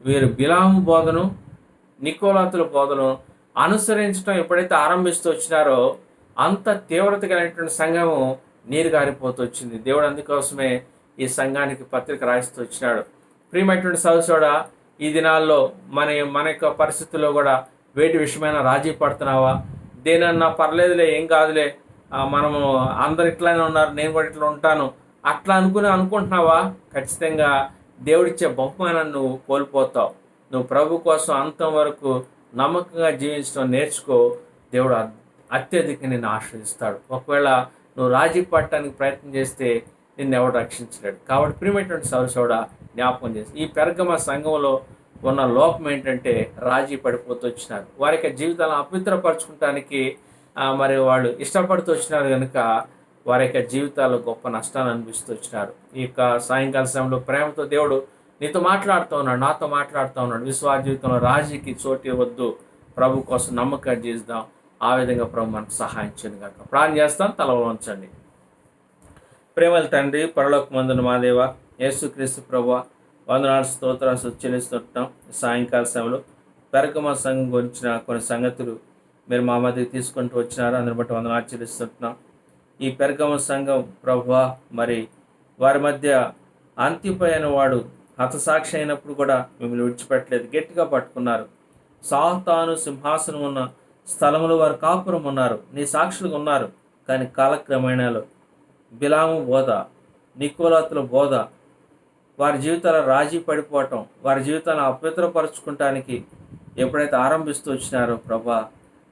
వీరు బిలాము బోధను, నికోలాతుల బోధను అనుసరించడం ఎప్పుడైతే ఆరంభిస్తూ వచ్చినారో అంత తీవ్రత కలిగినటువంటి సంఘము నీరు గారిపోతూ వచ్చింది. దేవుడు అందుకోసమే ఈ సంఘానికి పత్రిక రాయిస్తూ వచ్చినాడు. ప్రియమైనటువంటి సహోదరుడా, ఈ దినాల్లో మన యొక్క పరిస్థితుల్లో కూడా వేటి విషయమైన రాజీ పడుతున్నావా? దేనన్నా పర్లేదులే, ఏం కాదులే, మనము అందరు ఇట్లానే ఉన్నారు, నేను కూడా ఇట్లా ఉంటాను, అట్లా అనుకుంటున్నావా? ఖచ్చితంగా దేవుడిచ్చే బహుమానాన్ని నువ్వు కోల్పోతావు. నువ్వు ప్రభు కోసం అంతం వరకు నమ్మకంగా జీవించడం నేర్చుకో. దేవుడు అత్యధికంగా నిన్ను ఆశ్రయిస్తాడు. ఒకవేళ నువ్వు రాజీ పడటానికి ప్రయత్నం చేస్తే నిన్ను ఎవడు రక్షించలేడు. కాబట్టి ప్రియమైనటువంటి సౌరసోడా జ్ఞాపకం చేసి, ఈ పెర్గమ సంఘంలో ఉన్న లోపం ఏంటంటే రాజీ పడిపోతూ వచ్చినారు. వారి యొక్క జీవితాలను అపవిత్రపరచుకోవటానికి మరి వాళ్ళు ఇష్టపడుతూ వచ్చినారు కనుక వారి యొక్క జీవితాల్లో గొప్ప నష్టాన్ని అనిపిస్తూ వచ్చినారు. ఈ యొక్క సాయంకాల సమయంలో ప్రేమతో దేవుడు నీతో మాట్లాడుతూ ఉన్నాడు, నాతో మాట్లాడుతూ ఉన్నాడు. విశ్వాస జీవితంలో రాజీకి చోటు ఇవ్వద్దు, ప్రభు కోసం నమ్మకం చేద్దాం. ఆ విధంగా ప్రభు మనకు సహాయం చేయను కాక ప్రార్థన చేస్తాం. తల వంచండి. ప్రేమల తండ్రి, పరలోకమందున మా దేవ, యేసుక్రీస్తు ప్రభువా, వందనాలు స్తోత్రాలు చెల్లిస్తుంటాం. సాయంకాల సమయంలో పెరగమ సంఘం గురించిన కొన్ని సంగతులు మీరు మా మధ్యకి తీసుకుంటూ వచ్చినారు. అందుని బట్టి వందనాలు చెల్లిస్తుంటున్నాం. ఈ పెరగమ సంఘం ప్రభువా, మరి వారి మధ్య అంతిపైన వాడు హతసాక్షి అయినప్పుడు కూడా మిమ్మల్ని విడిచిపెట్టలేదు, గట్టిగా పట్టుకున్నారు. సాతాను సింహాసనం ఉన్న స్థలంలో వారు కాపురం ఉన్నారు, నీ సాక్షులుగా ఉన్నారు. కానీ కాలక్రమేణాలో బిలాము బోధ, నికోలాతుల బోధ, వారి జీవితాల రాజీ పడిపోవటం, వారి జీవితాలను అపవిత్రపరచుకుంటానికి ఎప్పుడైతే ఆరంభిస్తూ వచ్చినారో ప్రభా,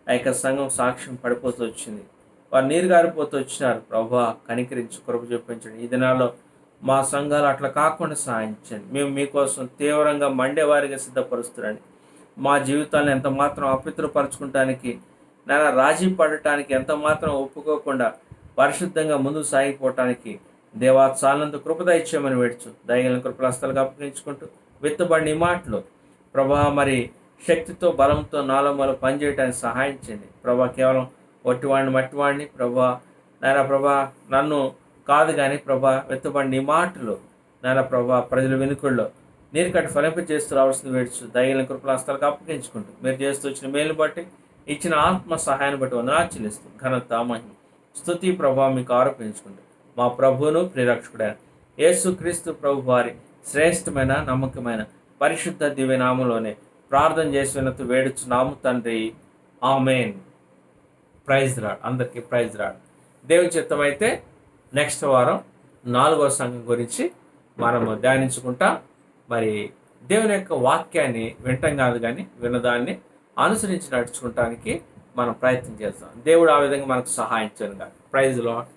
ఆ యొక్క సంఘం సాక్ష్యం పడిపోతూ వచ్చింది. వారు నీరు గారిపోతూ వచ్చినారు. ప్రభా, కనికరించి కృప చూపించండి. ఈ దినాల్లో మా సంఘాలు అట్లా కాకుండా సహాయించండి. మేము మీకోసం తీవ్రంగా మండేవారిగా సిద్ధపరుస్తున్నాండి. మా జీవితాలను ఎంత మాత్రం అపవిత్రపరచుకుంటానికి, నాన్న రాజీ పడటానికి ఎంత మాత్రం ఒప్పుకోకుండా పరిశుద్ధంగా ముందుకు సాగిపోవటానికి దేవా చాలంత కృప దయచేయమని వేడుచు దయగలిగిన కృపల హస్తాలకు అప్పగించుకుంటూ విత్తబడిన ఈ మాటలు ప్రభా, మరి శక్తితో బలంతో నాలో మనం పనిచేయడానికి సహాయం చేయండి. ప్రభా, కేవలం ఒట్టివాడిని మట్టివాడిని ప్రభా, నాయన ప్రభా నన్ను కాదు కానీ ప్రభా, విత్తబడిన ఈ మాటలు నాయన ప్రభా ప్రజల వెనుకల్లో నీరు కట్టి ఫలింపజేస్తూ రావాల్సింది వేడుచు దయగలిగిన కృపల హస్తాలకు అప్పగించుకుంటూ మీరు చేస్తూ వచ్చిన మేలు బట్టి, ఇచ్చిన ఆత్మ సహాయాన్ని బట్టి వందనాలు చెల్లిస్తూ ఘనత మహిమ స్తుతి ప్రభావం మీకు ఆరోపించుకుంటూ మా ప్రభువును ప్రియరక్షకుడైన యేసుక్రీస్తు ప్రభు వారి శ్రేష్టమైన నమ్మకమైన పరిశుద్ధ దివ్యనామంలోనే ప్రార్థన చేసినందుకు వేడుచున్నాము తండ్రి, ఆమేన్. Praise God. అందరికీ ప్రైజ్ రాడ్. దేవుని చిత్తమైతే నెక్స్ట్ వారం 4వ సంఘం గురించి మనము ధ్యానించుకుంటాం. మరి దేవుని యొక్క వాక్యాన్ని వినటం కాదు కానీ వినదాన్ని అనుసరించి నడుచుకుంటానికి మనం ప్రయత్నం చేస్తాం. దేవుడు ఆ విధంగా మనకు సహాయం చేయను. Praise lord.